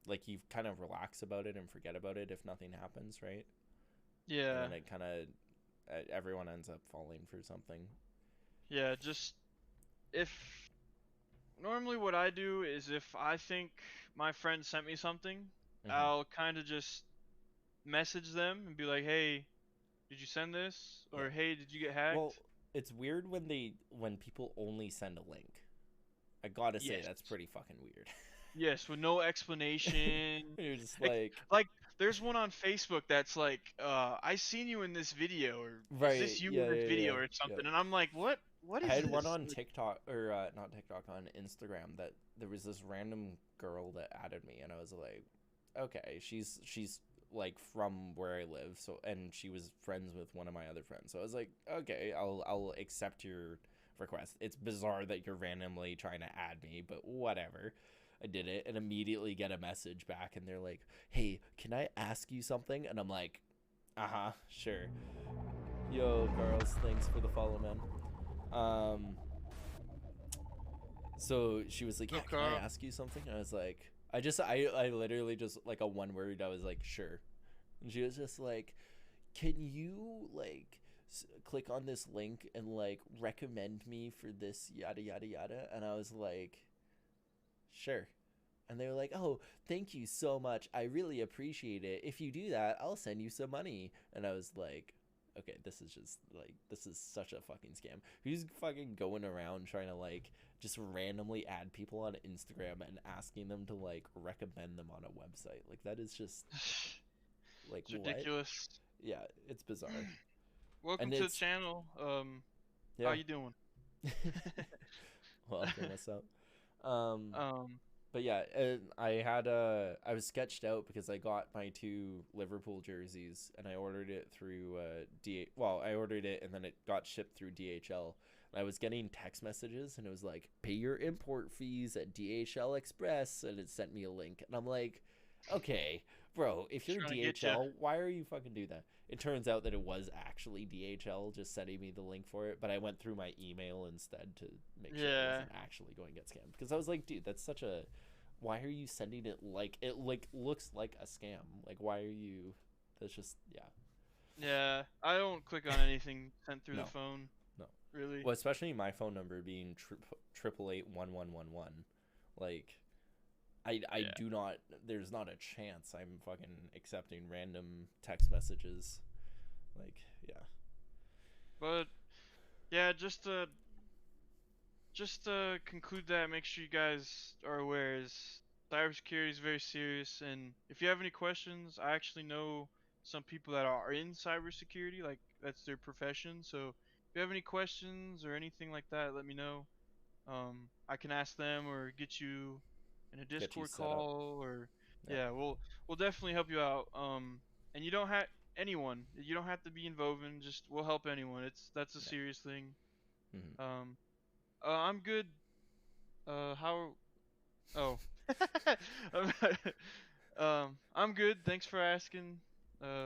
like you kind of relax about it and forget about it if nothing happens, right? And Yeah, then it kind of everyone ends up falling for something. yeah. Just if normally what I do is if I think my friend sent me something, Hmm. I'll kind of just message them and be like, "Hey, did you send this?" Yeah. Or "Hey, did you get Well, hacked?" it's weird when people only send a link. I gotta say Yes. that's pretty fucking weird. Yes, with no explanation. You're just Ex- like, Like, there's one on Facebook that's like, I seen you in this video, or is right? this you Yeah, in this yeah, video, yeah, or yeah. something? And I'm like, what? What I is had one this? on Like, TikTok or not TikTok, on Instagram, that there was this random girl that added me, and I was like, okay, she's like from where I live, so, and she was friends with one of my other friends, so I was like, okay, I'll accept your request. It's bizarre that you're randomly trying to add me, but whatever. I did it and immediately get a message back, and they're like, hey, can I ask you something? And I'm like, uh-huh, sure. Yo, girls, thanks for the follow, man. Um, so she was like, yeah, can I okay. ask you something? And I was like, I literally just like a one word, I was like, sure. And she was just like, can you like click on this link and like recommend me for this yada yada yada? And I was like, sure. And they were like, oh, thank you so much, I really appreciate it. If you do that, I'll send you some money. And I was like, okay, this is just like, this is such a fucking scam. Who's fucking going around trying to like just randomly add people on Instagram and asking them to like recommend them on a website? Like, that is just like, It's what? ridiculous. Yeah, it's bizarre. Welcome And to the it's channel. How yeah. you doing? Welcome, what's up? Um, Um, but yeah, I was sketched out because I got my 2 Liverpool jerseys and I ordered it through I ordered it and then it got shipped through DHL. And I was getting text messages and it was like, pay your import fees at DHL Express, and it sent me a link and I'm like, okay, bro, if just you're trying to get you. DHL, why are you fucking do that? It turns out that it was actually DHL just sending me the link for it, but I went through my email instead to make sure I Yeah, wasn't actually going to get scammed. Because I was like, dude, that's such a. Why are you sending it like it like looks like a scam? Like, why are you? That's just yeah. yeah. I don't click on anything sent through the No, phone, no. really. Well, especially my phone number being 888-1111. Like, I Yeah, do not. There's not a chance I'm fucking accepting random text messages. Like, yeah. but yeah, just to conclude that, make sure you guys are aware is cybersecurity is very serious, and if you have any questions, I actually know some people that are in cybersecurity, like that's their profession. So if you have any questions or anything like that, let me know. I can ask them or get you in a Get you Discord set up. call, or Yeah. yeah, we'll definitely help you out. And you don't have anyone. You don't have to be in Vovin. Just we'll help anyone. That's a Yeah. serious thing. Hmm. Um, I'm good. How? Oh. Um, I'm good. Thanks for asking.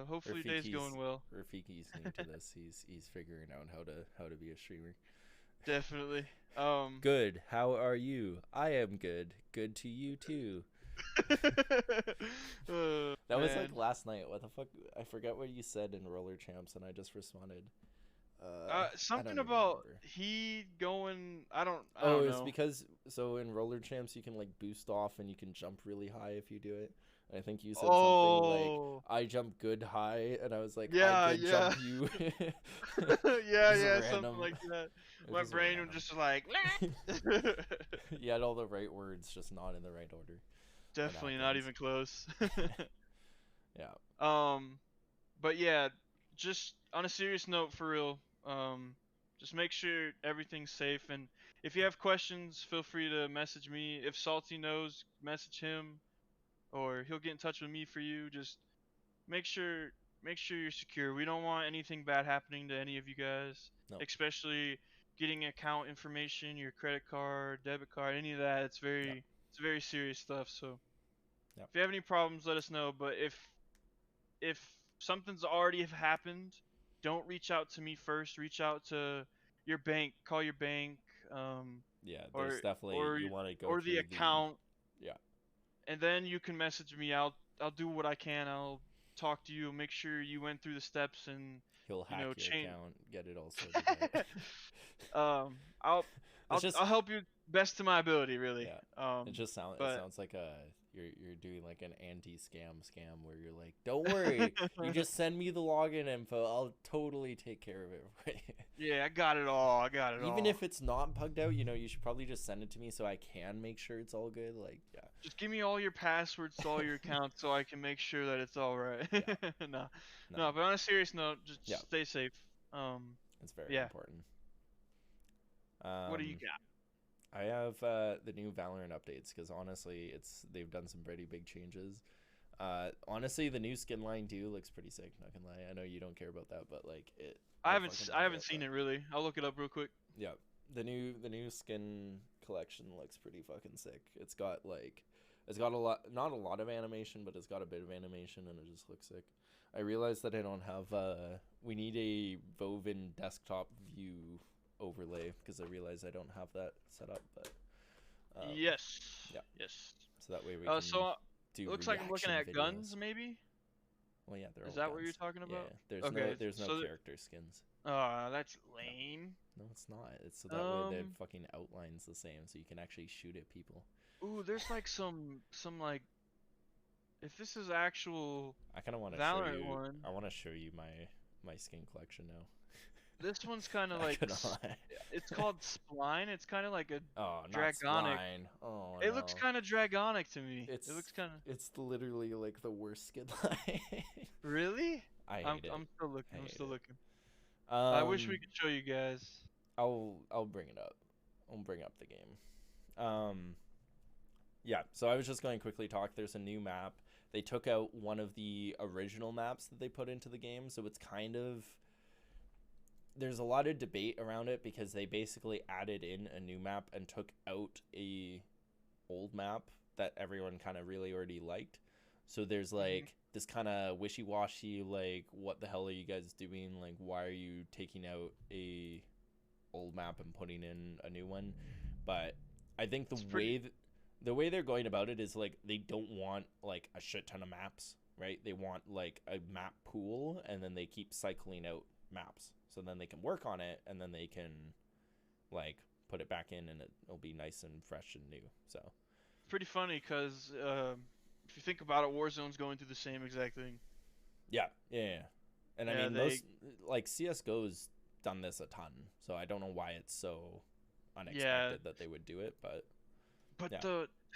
Hopefully day's going well. Rafiki's new to this. He's figuring out how to be a streamer. Definitely. Um. Good. How are you? I am good. Good to you too. Oh, That was like man. last night. What the fuck? I forget what you said in Roller Champs, and I just responded. I don't Something even about remember. he going. I Oh, don't it's know. because so in Roller Champs you can like boost off and you can jump really high if you do it. And I think you said something like, Oh. "I jump good high," and I was like, "I Yeah, good yeah. jump you." Yeah, Just yeah, something random. like that. It was My just brain was random. just like, You had all the right words, just not in the right order. It definitely not happens. even close. Yeah. Um, but yeah, just on a serious note, for real. Just make sure everything's safe, and if you have questions, feel free to message me. If Salty knows, message him, or he'll get in touch with me for you. Just make sure make sure you're secure. We don't want anything bad happening to any of you guys, No. especially getting account information, your credit card, debit card, any of that. Yep. It's very serious stuff. So Yep. if you have any problems, let us know. But if something's already have happened, don't reach out to me first. Reach out to your bank. Call your bank, um, Yeah. There's or definitely or you want to go or the through the. account, Yeah. and then you can message me. I'll do what I can. I'll talk to you. Make sure you went through the steps and He'll hack your change. account, get it all sorted out. um, I'll It's just I'll help you best to my ability, really. yeah. It But sounds like you're doing like an anti-scam where you're like, don't worry, you just send me the login info, I'll totally take care of it for you. yeah, I got it all. I got it Even all. if it's not bugged out, you should probably just send it to me so I can make sure it's all good. Like Just give me all your passwords to all your accounts so I can make sure that it's all right. yeah, No, no, no. But on a serious note, yeah, just stay safe. Um, it's very yeah. important. What do you Um, got? I have the new Valorant updates because honestly, they've done some pretty big changes. Honestly, the new skin line too looks pretty sick. Not gonna lie, I know you don't care about that, but like I fucking I love haven't it. seen But it really. I'll look it up real quick. yeah, the new skin collection looks pretty fucking sick. It's got a lot, not a lot of animation, but it's got a bit of animation, and it just looks sick. I realized that I don't have we need a Vovin desktop view overlay because I realized I don't have that set up, but Yes. yeah, Yes. so that way we can So it do looks like I'm looking reaction at videos. guns, maybe. Well, yeah, they're Is all that what you're guns. talking Yeah, about? yeah. Okay. There's no So, character skins. that's No, lame. no, it's not. It's so that way the Um. fucking outline's the same, so you can actually shoot at people. Ooh, there's like some like if this is actual I kind of want to show Valorant you. one. I want to show you my skin collection now. This one's kind of Not like gonna lie. it's called Spline. It's kind of like a Oh, not dragonic. spline. Oh It looks no. kind of dragonic to me. It It's looks kind of it's literally like the worst skin line. really. I I'm hate it. I'm still I looking. I'm hate still it. looking. I wish we Um, could show you guys. I'll bring it up. I'll bring up the game. Yeah. So I was just going to quickly talk. There's a new map. They took out one of the original maps that they put into the game, so it's kind of there's a lot of debate around it because they basically added in a new map and took out a old map that everyone kind of really already liked. So there's Hmm. like this kind of wishy-washy, like, what the hell are you guys doing? Like, why are you taking out a old map and putting in a new one? But I think It's pretty. the way they're going about it is like they don't want like a shit ton of maps, right? They want like a map pool, and then they keep cycling out maps, so then they can work on it, and then they can like put it back in, and it'll be nice and fresh and new. So Pretty funny because if you think about it, Warzone's going through the same exact thing. yeah. And I Yeah, mean, they most like CS:GO's done this a ton, so I don't know why it's so yeah, unexpected that they would do it, but but yeah,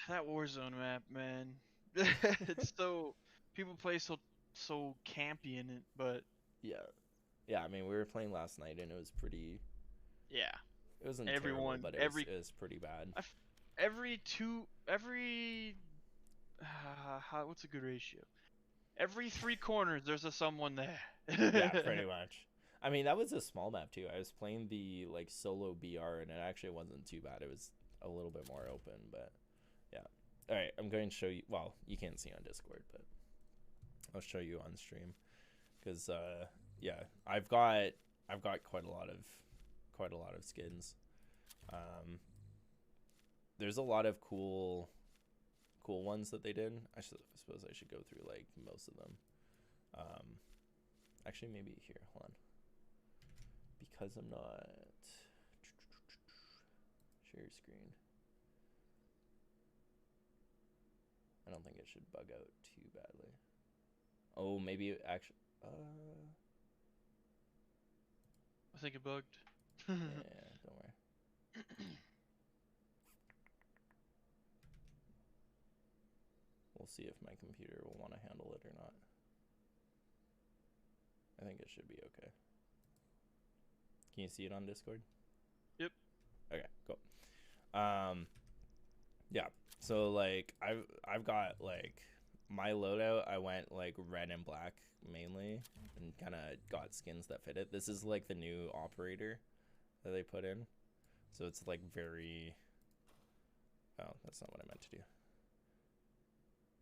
that Warzone map, man, it's so people play so campy in it, but yeah, yeah. I mean, we were playing last night, and it was pretty. yeah, It wasn't terrible, everyone but every it was pretty bad. I f- every two every how what's a good ratio? Every three corners there's a someone Yeah, there. pretty much. I mean, that was a small map too. I was playing the like solo BR, and it actually wasn't too bad. It was a little bit more open, but yeah. All right, I'm going to show you. Well, you can't see on Discord, but I'll show you on stream because yeah, I've got quite a lot of skins. Um, there's a lot of cool ones that they did. I suppose I should go through like most of them. Um, actually, maybe here. Hold on, because I'm not share screen. I don't think it should bug out too badly. Oh, maybe it actually. I think it bugged. Yeah, don't worry. We'll see if my computer will want to handle it or not. I think it should be okay. Can you see it on Discord? Yep. Okay, cool. Um, yeah. So like I've got like my loadout. I went like red and black mainly, and kind of got skins that fit it. This is like the new operator that they put in, so it's like very. Oh, that's not what I meant to do.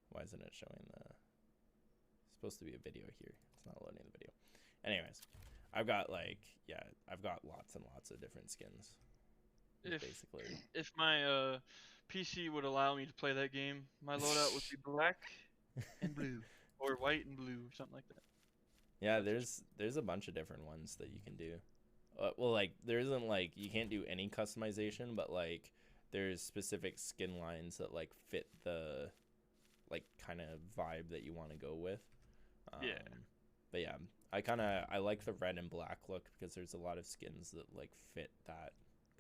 Why isn't it showing the? It's supposed to be a video here. It's not loading the video. Anyways, I've got like I've got lots and lots of different skins. It's if basically if my PC would allow me to play that game, my loadout would be black and blue, or white and blue, or something like that. yeah. That's just There's a bunch of different ones that you can do. Well, like there isn't like you can't do any customization, but like there's specific skin lines that like fit the like kind of vibe that you want to go with. yeah. But yeah, I like the red and black look because there's a lot of skins that like fit that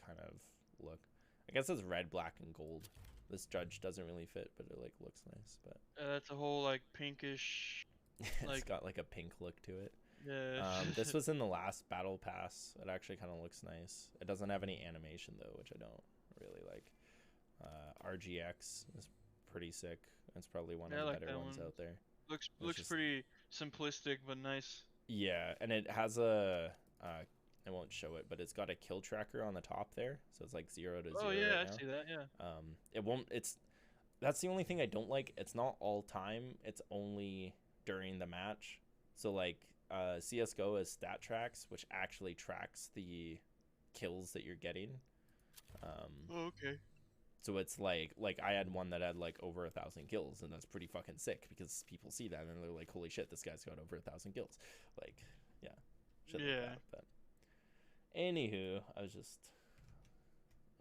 kind of look. I guess it's red, black, and gold. This judge doesn't really fit, but it like looks nice. But That's a whole like pinkish, it's like got like a pink look to it. yeah. This was in the last battle pass. It actually kind of looks nice. It doesn't have any animation though, which I don't really like. RGX is pretty sick. It's probably one of Yeah, I the like better that ones one. out there. It's Looks just pretty simplistic but nice. yeah, and it has a I won't show it, but it's got a kill tracker on the top there, so it's like 0 to 0 Oh yeah, right I now. see that. Yeah. It won't. It's that's the only thing I don't like. It's not all time. It's only during the match. So like CS:GO has stat tracks, which actually tracks the kills that you're getting. Um, Oh, okay. so it's like I had one that had like over 1,000 kills, and that's pretty fucking sick because people see that and they're like, holy shit, this guy's got over 1,000 kills. Like, yeah, shit like Yeah. that. But anywho, I was just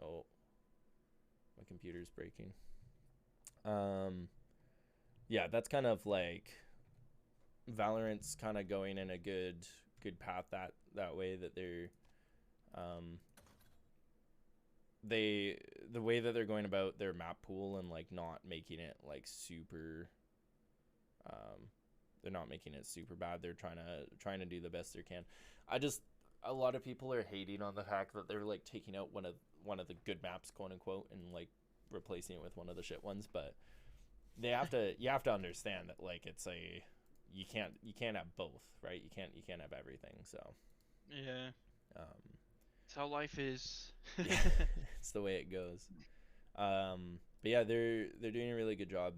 oh, my computer's breaking. Um, yeah, that's kind of like Valorant's kind of going in a good path that way that they're um the way that they're going about their map pool and like not making it like super um not making it super bad. They're trying to do the best they can. A lot of people are hating on the fact that they're like taking out one of the good maps, quote unquote, and like replacing it with one of the shit ones. But you have to understand that like it's a you can't have both, right? You can't have everything. So Yeah. um, That's how life is. yeah, it's the way it goes. But yeah, they're doing a really good job.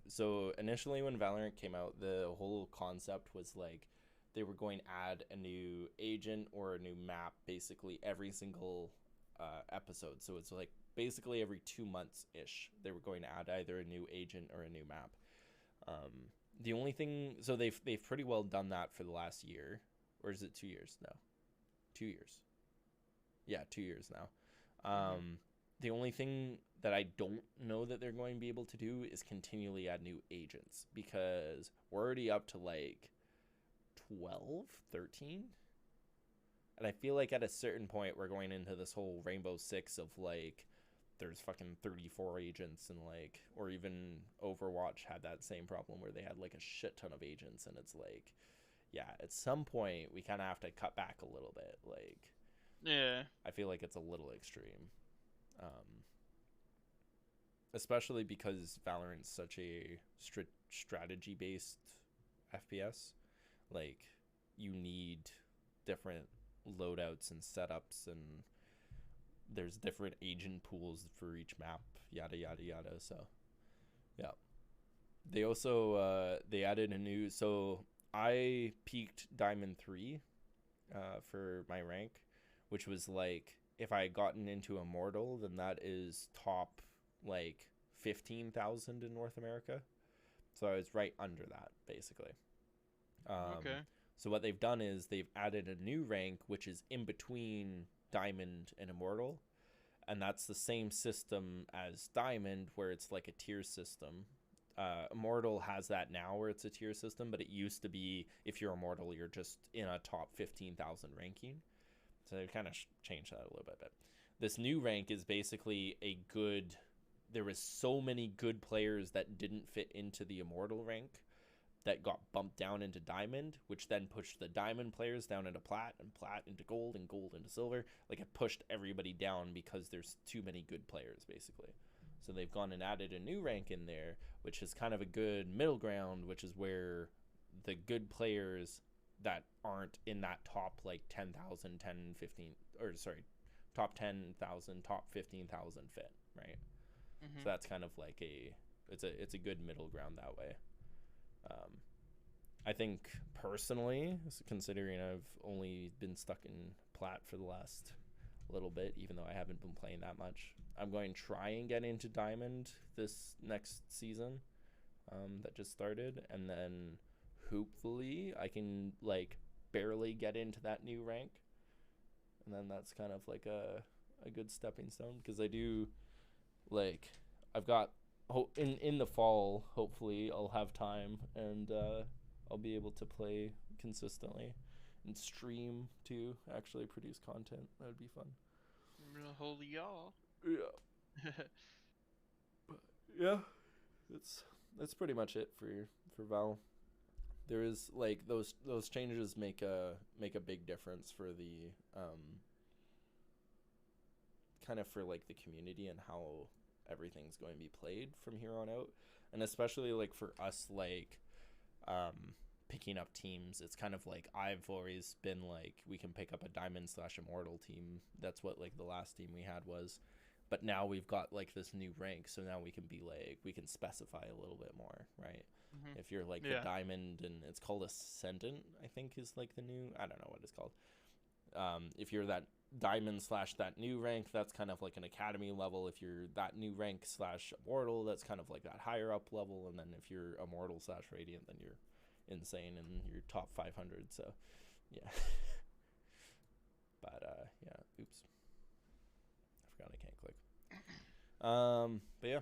So initially when Valorant came out, the whole concept was like they were going to add a new agent or a new map basically every single episode. So it's like basically every 2 months ish they were going to add either a new agent or a new map. The only thing, so they've pretty well done that for the last year, or is it 2 years? No, 2 years. Yeah, 2 years now. The only thing that I don't know that they're going to be able to do is continually add new agents, because we're already up to like 12, 13. And I feel like at a certain point we're going into this whole Rainbow Six of like there's fucking 34 agents, and like, or even Overwatch had that same problem where they had like a shit ton of agents, and it's like, yeah, at some point we kind of have to cut back a little bit. Like, Yeah. I feel like it's a little extreme. Especially because Valorant's such a strategy based FPS. Like, you need different loadouts and setups, and there's different agent pools for each map, yada yada yada. So yeah, they also they added a new, so I peaked Diamond 3 for my rank, which was like, if I had gotten into Immortal, then that is top like 15,000 in North America. So I was right under that, basically. Okay. So what they've done is they've added a new rank, which is in between Diamond and Immortal. And that's the same system as Diamond, where it's like a tier system. Immortal has that now, where it's a tier system, but it used to be, if you're Immortal, you're just in a top 15,000 ranking. So they've kind of changed that a little bit. This new rank is basically there was so many good players that didn't fit into the Immortal rank that got bumped down into Diamond, which then pushed the Diamond players down into Plat, and Plat into Gold, and Gold into Silver. Like, it pushed everybody down because there's too many good players, basically. So they've gone and added a new rank in there, which is kind of a good middle ground, which is where the good players that aren't in that top, like, 10,000, 10, 15, or sorry, top 10,000, top 15,000 fit, right? So that's kind of like it's a good middle ground that way. I think personally, considering I've only been stuck in Plat for the last little bit, even though I haven't been playing that much, I'm going to try and get into Diamond this next season that just started, and then hopefully I can like barely get into that new rank, and then that's kind of like a good stepping stone, because I do like, I've got in the fall, hopefully I'll have time, and I'll be able to play consistently and stream too, actually produce content. That would be fun. Holy y'all. Yeah. But yeah, that's pretty much it for Val. There is like those changes make a big difference for the kind of for like the community and how everything's going to be played from here on out. And especially like for us, like picking up teams, it's kind of like, I've always been like, we can pick up a Diamond/Immortal team. That's what like the last team we had was. But now we've got like this new rank, so now we can be like, we can specify a little bit more, right? If you're like the Diamond, and it's called Ascendant, I think is like the new, I don't know what it's called. If you're that Diamond / that new rank, that's kind of like an academy level. If you're that new rank / Immortal, that's kind of like that higher up level. And then if you're Immortal / Radiant, then you're insane and you're top 500. So yeah. But yeah, oops, I forgot I can't click. But yeah,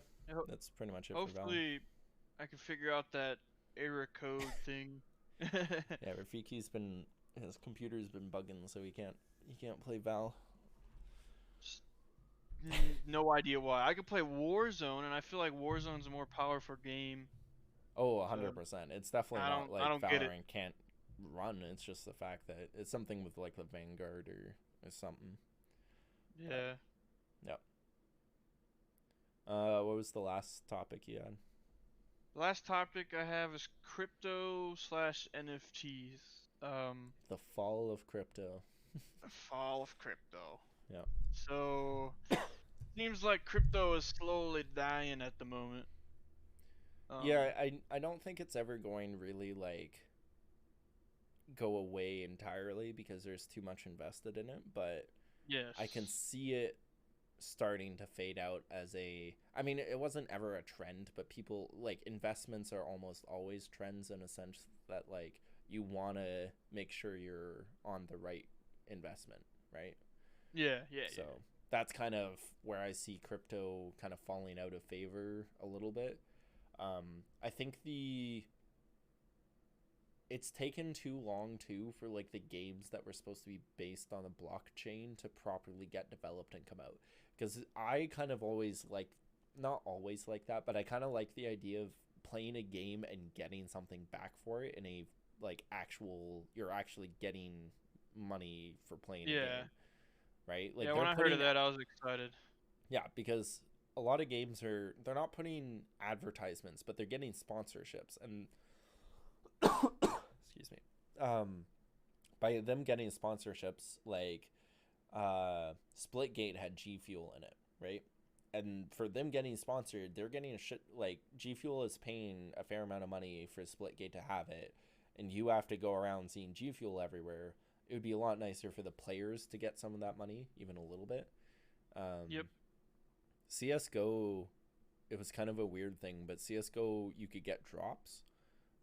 that's pretty much it. Hopefully I can figure out that error code thing. Yeah, Rafiki's his computer's been bugging, so he can't play Val. No idea why. I could play Warzone, and I feel like Warzone's a more powerful game. Oh, So 100%. It's definitely not I like don't get it. Valorant can't run. It's just the fact that it's something with like the Vanguard or something. But Yeah. yeah. What was the last topic you had? The last topic I have is crypto slash NFTs. The fall of crypto. The fall of crypto. Yeah. So seems like crypto is slowly dying at the moment. Yeah, Um, I don't think it's ever going to really like go away entirely because there's too much invested in it, but I can yes. see it starting to fade out as a I mean it wasn't ever a trend, but people like investments are almost always trends in a sense that like you want to make sure you're on the right investment, right? Yeah, yeah, So yeah. that's kind of where I see crypto kind of falling out of favor a little bit. I think it's taken too long too for like the games that were supposed to be based on a blockchain to properly get developed and come out, because I kind of always like, not always like that, but I kind of like the idea of playing a game and getting something back for it in a like actual, you're actually getting money for playing a Yeah. game, right? Like Yeah, when they're I heard of putting, that, I was excited. yeah, because a lot of games are, they're not putting advertisements, but they're getting sponsorships, and excuse me, by them getting sponsorships, like Splitgate had G Fuel in it, right? And for them getting sponsored, they're getting a shit, like G Fuel is paying a fair amount of money for Splitgate to have it, and you have to go around seeing G Fuel everywhere. It would be a lot nicer for the players to get some of that money, even a little bit. Yep. Um, CS:GO, it was kind of a weird thing, but CS:GO you could get drops.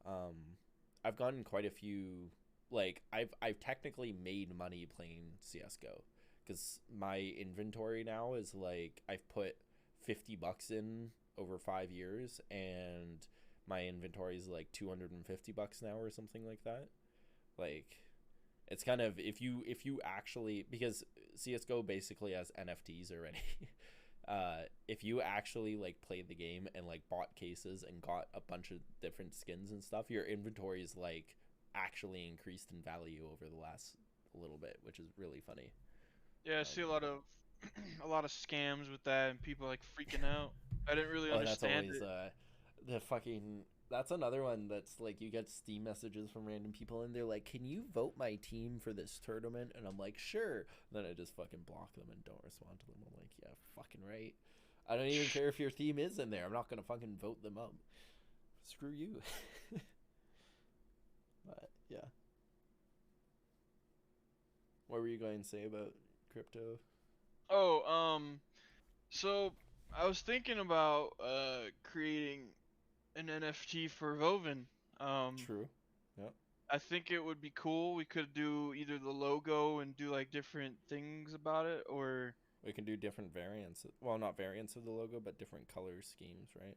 Um, I've gotten quite a few. Like I've technically made money playing CS:GO because my inventory now is like I've put $50 in over 5 years, and my inventory is like $250 now or something like that. Like it's kind of, if you actually, because CS:GO basically has NFTs already. If you actually like played the game and like bought cases and got a bunch of different skins and stuff, your inventory is like actually increased in value over the last little bit, which is really funny. Yeah, I see a lot of a lot of scams with that and people like freaking out. I didn't really Oh, that's understand always it. the fucking, that's another one that's like you get Steam messages from random people and they're like, "Can you vote my team for this tournament?" And I'm like, "Sure." Then I just fucking block them and don't respond to them. I'm like, "Yeah, fucking right. I don't even care if your team is in there. I'm not gonna fucking vote them up. Screw you." But yeah, what were you going to say about crypto? Oh, so I was thinking about creating an NFT for Vovin. Um, True. Yep. I think it would be cool. We could do either the logo and do like different things about it, or We can do different variants. Well, not variants of the logo, but different color schemes, right?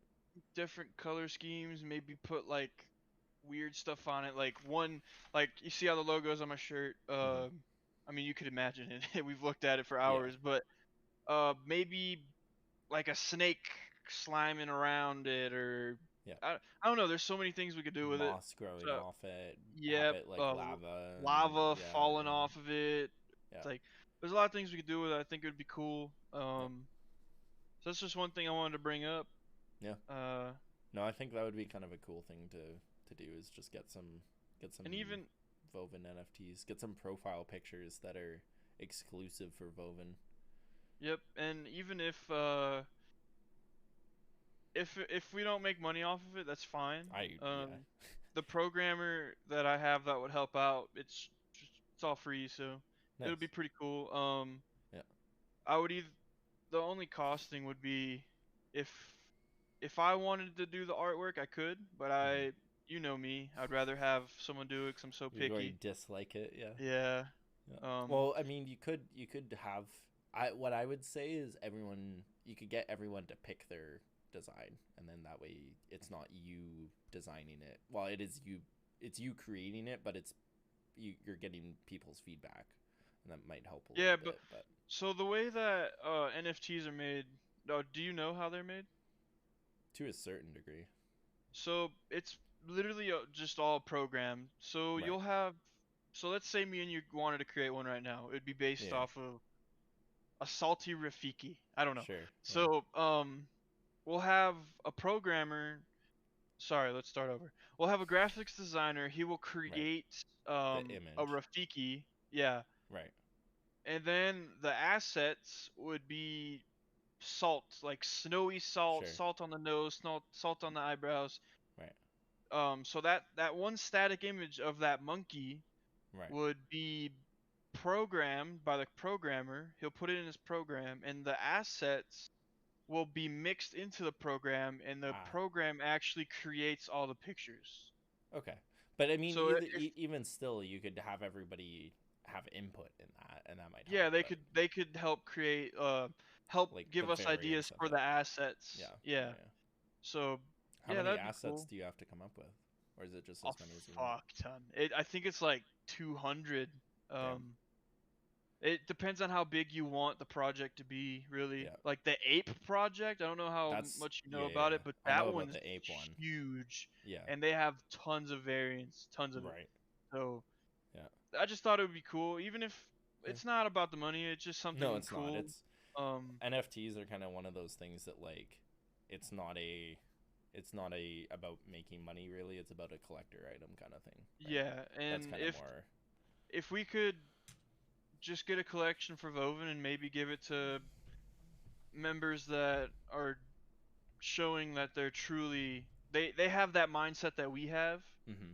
different color schemes. Maybe put like weird stuff on it. Like one, like you see how the logo's on my shirt. Mm-hmm. I mean, you could imagine it. We've looked at it for Yeah. hours, but maybe like a snake sliming around it, or Yeah. I don't know. There's so many things we could do with it. Moss growing So off it, have yep, it like lava, and lava yeah, falling yeah, off of it. yeah, It's like there's a lot of things we could do with it. I think it would be cool. yep, So that's just one thing I wanted to bring up. yeah. Uh, No, I think that would be kind of a cool thing to do, is just get some and even Vovin NFTs, get some profile pictures that are exclusive for Vovin. yep, and even if we don't make money off of it, that's fine. Yeah, The programmer that I have that would help out, it's all free, so it would be nice. pretty cool. Yeah. I would either the only costing would be if if I wanted to do the artwork, I could, but Hmm. you know me, I'd rather have someone do it 'cause I'm so You're going picky. to dislike it, yeah. Yeah. Yeah. Um. Well, I mean, you could have, I what I would say is everyone, you could get everyone to pick their design, and then that way it's not you designing it. Well, it's you creating it, but you're getting people's feedback, and that might help a Yeah, little but bit, but so the way that NFTs are made, do you know how they're made? to a certain degree. So it's literally just all programmed. So Right. you'll have, so let's say me and you wanted to create one right now. It'd be based Yeah. off of a salty Rafiki. I don't know. Sure. Yeah. So we'll have a programmer. Sorry, let's start over. We'll have a graphics designer. He will Right. create The a image. Rafiki. Yeah. Right. And then the assets would be salt, like snowy salt, Sure. salt on the nose, salt on the eyebrows. Right. So that one static image of that monkey Right. would be programmed by the programmer. He'll put it in his program, and the assets will be mixed into the program, and the Ah. program actually creates all the pictures. Okay. But I mean, So if even still, you could have everybody have input in that, and that might help. yeah, they But could help create help like the give us ideas variants of for it. the assets. Yeah. Yeah. Yeah. Yeah. So How yeah, many that'd be assets cool. do you have to come up with, or is it just A as many as you want? fuck ton. I think it's like 200. Damn. It depends on how big you want the project to be, really. Yeah. Like the Ape project, I don't know how That's much you know yeah. about Yeah. it, but I know that about one's the ape one. huge, Yeah. and they have tons of variants, tons of it. Right. So Yeah. I just thought it would be cool, even if Yeah. it's not about the money. It's just No, something it's not. cool. It's Um, NFTs are kind of one of those things that like, it's not a, it's not a about making money really. It's about a collector item kind of thing, right? yeah, That's and kind of more. if we could just get a collection for Vovin and maybe give it to members that are showing that they're truly they have that mindset that we have, Mm-hmm.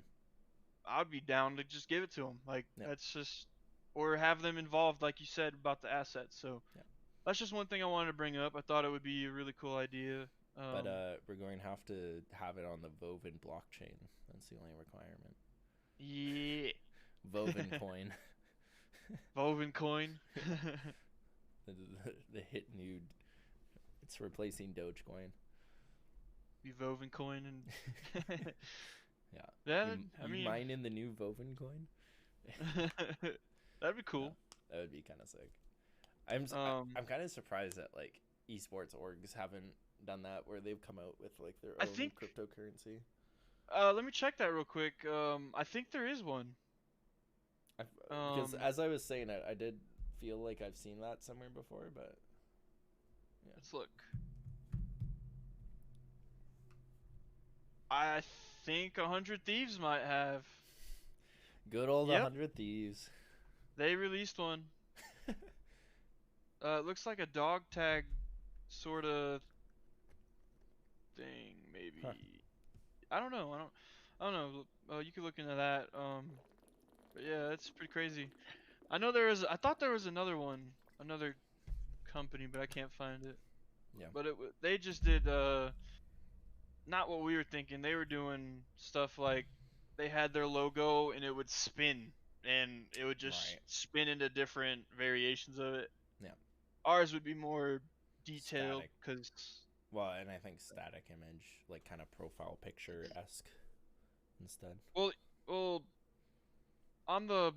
I'd be down to just give it to them. Like Yeah. that's just or have them involved, like you said about the assets. So Yeah. that's just one thing I wanted to bring up. I thought it would be a really cool idea. But we're going to have it on the Vovin blockchain. That's the only requirement. Yeah, Vovin coin. Vovin coin. The hit new. It's replacing Dogecoin. Be Vovin coin and Yeah. yeah, I You mean mine in the new Vovin coin? that'd be Yeah, cool. that would be kind of sick. Um, I'm kind of surprised that like esports orgs haven't done that where they've come out with like their I own think cryptocurrency. let me check that real quick. I think there is one. Because Um, as I was saying, I did feel like I've seen that somewhere before, but yeah. let's look. I think 100 Thieves might have. Good old Yep, 100 Thieves. they released one. It looks like a dog tag sort of thing, Huh. maybe. I don't know. I don't know. You could look into that. But yeah, that's pretty crazy. I know there is. I thought there was another one, another company, but I can't find it. Yeah. But they just did not what we were thinking. They were doing stuff like they had their logo and it would spin and it would just Right. spin into different variations of it. Yeah. Ours would be more detailed Static. because Well, and I think static image, like kind of profile picture esque instead. well, well, on the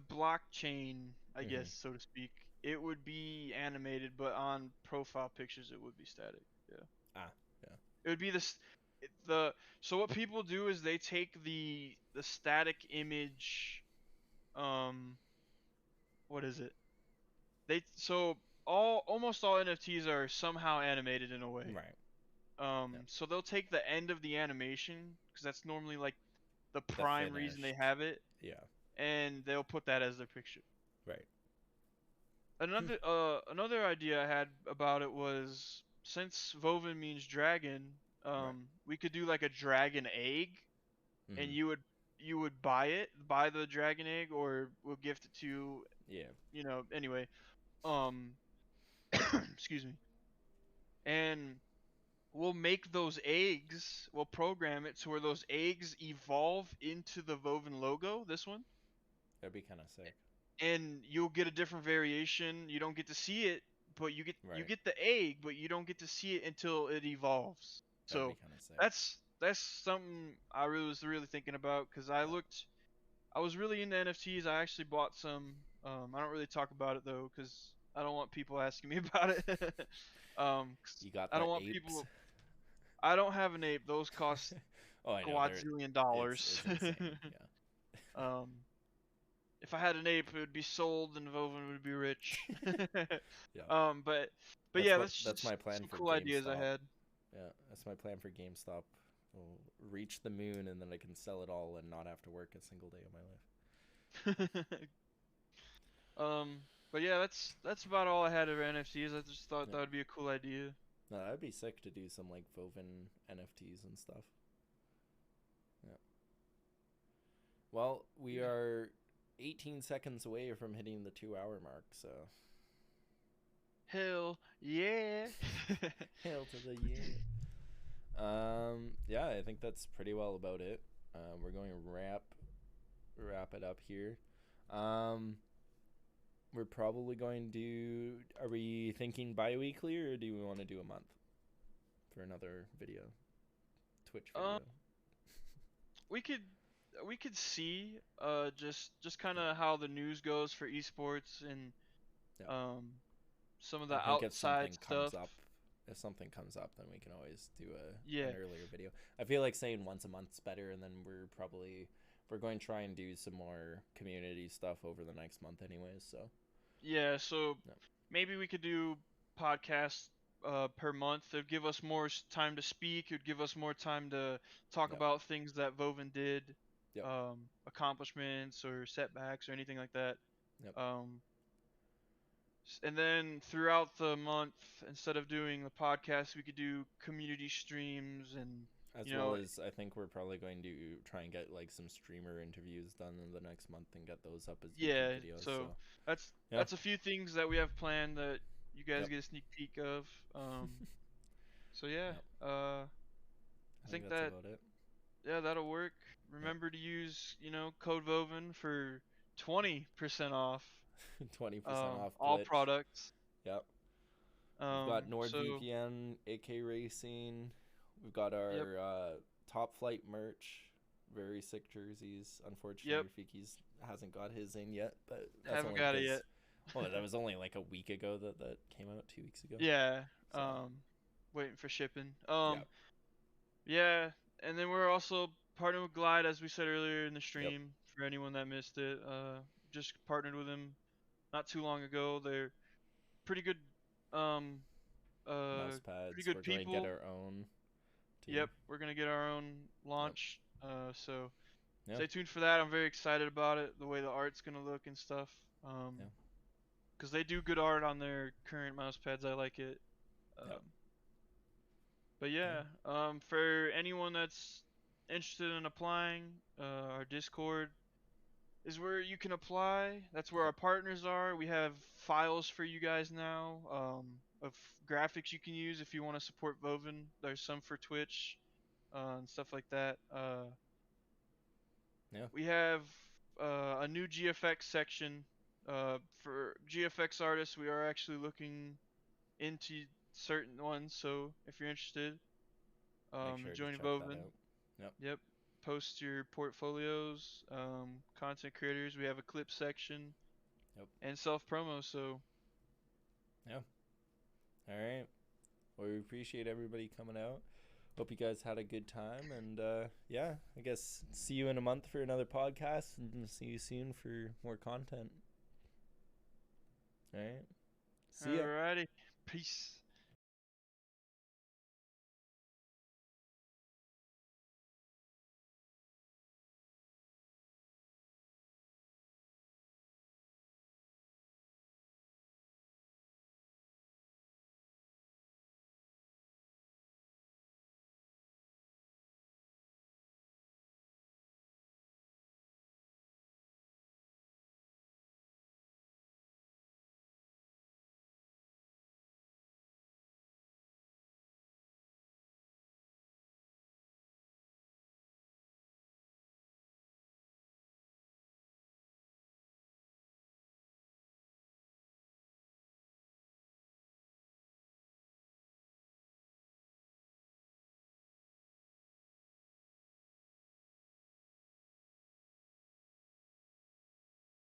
blockchain, I Mm-hmm. guess so to speak, it would be animated, but on profile pictures it would be static. Yeah. Ah, yeah. It would be the so what people do is they take the static image what is it? They so all almost all NFTs are somehow animated in a way. Right. Yeah. So they'll take the end of the animation because that's normally like the The prime reason they finished. have it, Yeah. and they'll put that as their picture. Right. Another idea I had about it was since Vovin means dragon, Right. we could do like a dragon egg, and Mm-hmm. you would buy the dragon egg, or we'll gift it to Yeah. anyway. Um, excuse me, and we'll make those eggs. We'll program it to where those eggs evolve into the Vovin logo. This one. That'd be kind of sick. And you'll get a different variation. You don't get to see it, but you Right. get the egg, but you don't get to see it until it evolves. That'd be So kind of sick. that's something I was really thinking about because Yeah. I was really into NFTs. I actually bought some. I don't really talk about it though because I don't want people asking me about it. 'Cause You got I the don't want apes. people. I don't have an ape. Those cost Oh, I know. quadzillion It's dollars. insane. Yeah. um, if I had an ape, it would be sold and Vovin would be rich. Yeah. But yeah, that's That's just my plan some for cool ideas I GameStop. had. Yeah, that's my plan for GameStop. We'll reach the moon and then I can sell it all and not have to work a single day of my life. um, but yeah, that's about all I had of NFTs. I just thought Yeah. that would be a cool idea. No, that'd be sick to do some like Vovin NFTs and stuff. Yeah. Well, we Yeah. are 18 seconds away from hitting the 2 hour mark, so Hell yeah. hail to the yeah. Yeah, I think that's pretty well about it. We're going to wrap it up here. We're probably going to. Are we thinking bi-weekly or do we want to do a month for another video, Twitch Um, video? we could we could see just kind Yeah. of how the news goes for esports and Yeah. um some of I the think if outside something stuff. comes up, then we can always do Yeah. an earlier video. I feel like saying once a month's better, and then we're going to try and do some more community stuff over the next month, anyways. So Yeah, so yeah, maybe we could do podcasts per month. It'd give us more time to speak. It'd give us more time to talk yep, about things that Vovin did, yep, accomplishments or setbacks or anything like that. yep. Um, and then throughout the month, instead of doing the podcast, we could do community streams and As you well know, as I think we're probably going to try and get like some streamer interviews done in the next month and get those up as YouTube yeah. videos. So So that's yeah, that's a few things that we have planned that you guys yep, get a sneak peek of. So yeah, yep. I I think think that's that about it. yeah, that'll work. Yep, Remember to use, code Vovin for 20% off 20% off all glitch. products. Yep. We've got So NordVPN, AK Racing. We've got yep, our Top Flight merch. Very sick jerseys. yep, Unfortunately, Rafiki's hasn't got his in yet, but that's haven't only got it because, yet. well, that was only like a week ago that came out, 2 weeks ago. Yeah, So, waiting for shipping. yeah, Yeah, and then we're also partnered with Glide, as we said earlier in the yep. stream. For anyone that missed it, just partnered with them not too long ago. They're pretty good, um, Mouse pretty pads. good We're going to get people. our own, too. Yep, we're gonna get our own Yep, launch. So yep, stay tuned for that. I'm very excited about it, the way the art's gonna look and stuff. yep, Because they do good art on their current mouse pads. I like it. yep, But yeah, yeah, for anyone that's interested in applying, our Discord is where you can apply. That's where yep. our partners are. We have files for you guys now, of graphics you can use if you want to support Vovin. There's some for Twitch, and stuff like that. Yeah, We have a new GFX section. For GFX artists, we are actually looking into certain ones. So if you're interested, make sure and to join check that Vovin. out. Yep, Yep. Post your portfolios, content creators. We have a clip section yep, and self promo. So yeah. All right. Well, we appreciate everybody coming out. Hope you guys had a good time. And yeah, I guess see you in a month for another podcast and see you soon for more content. All right. See ya. alrighty, peace.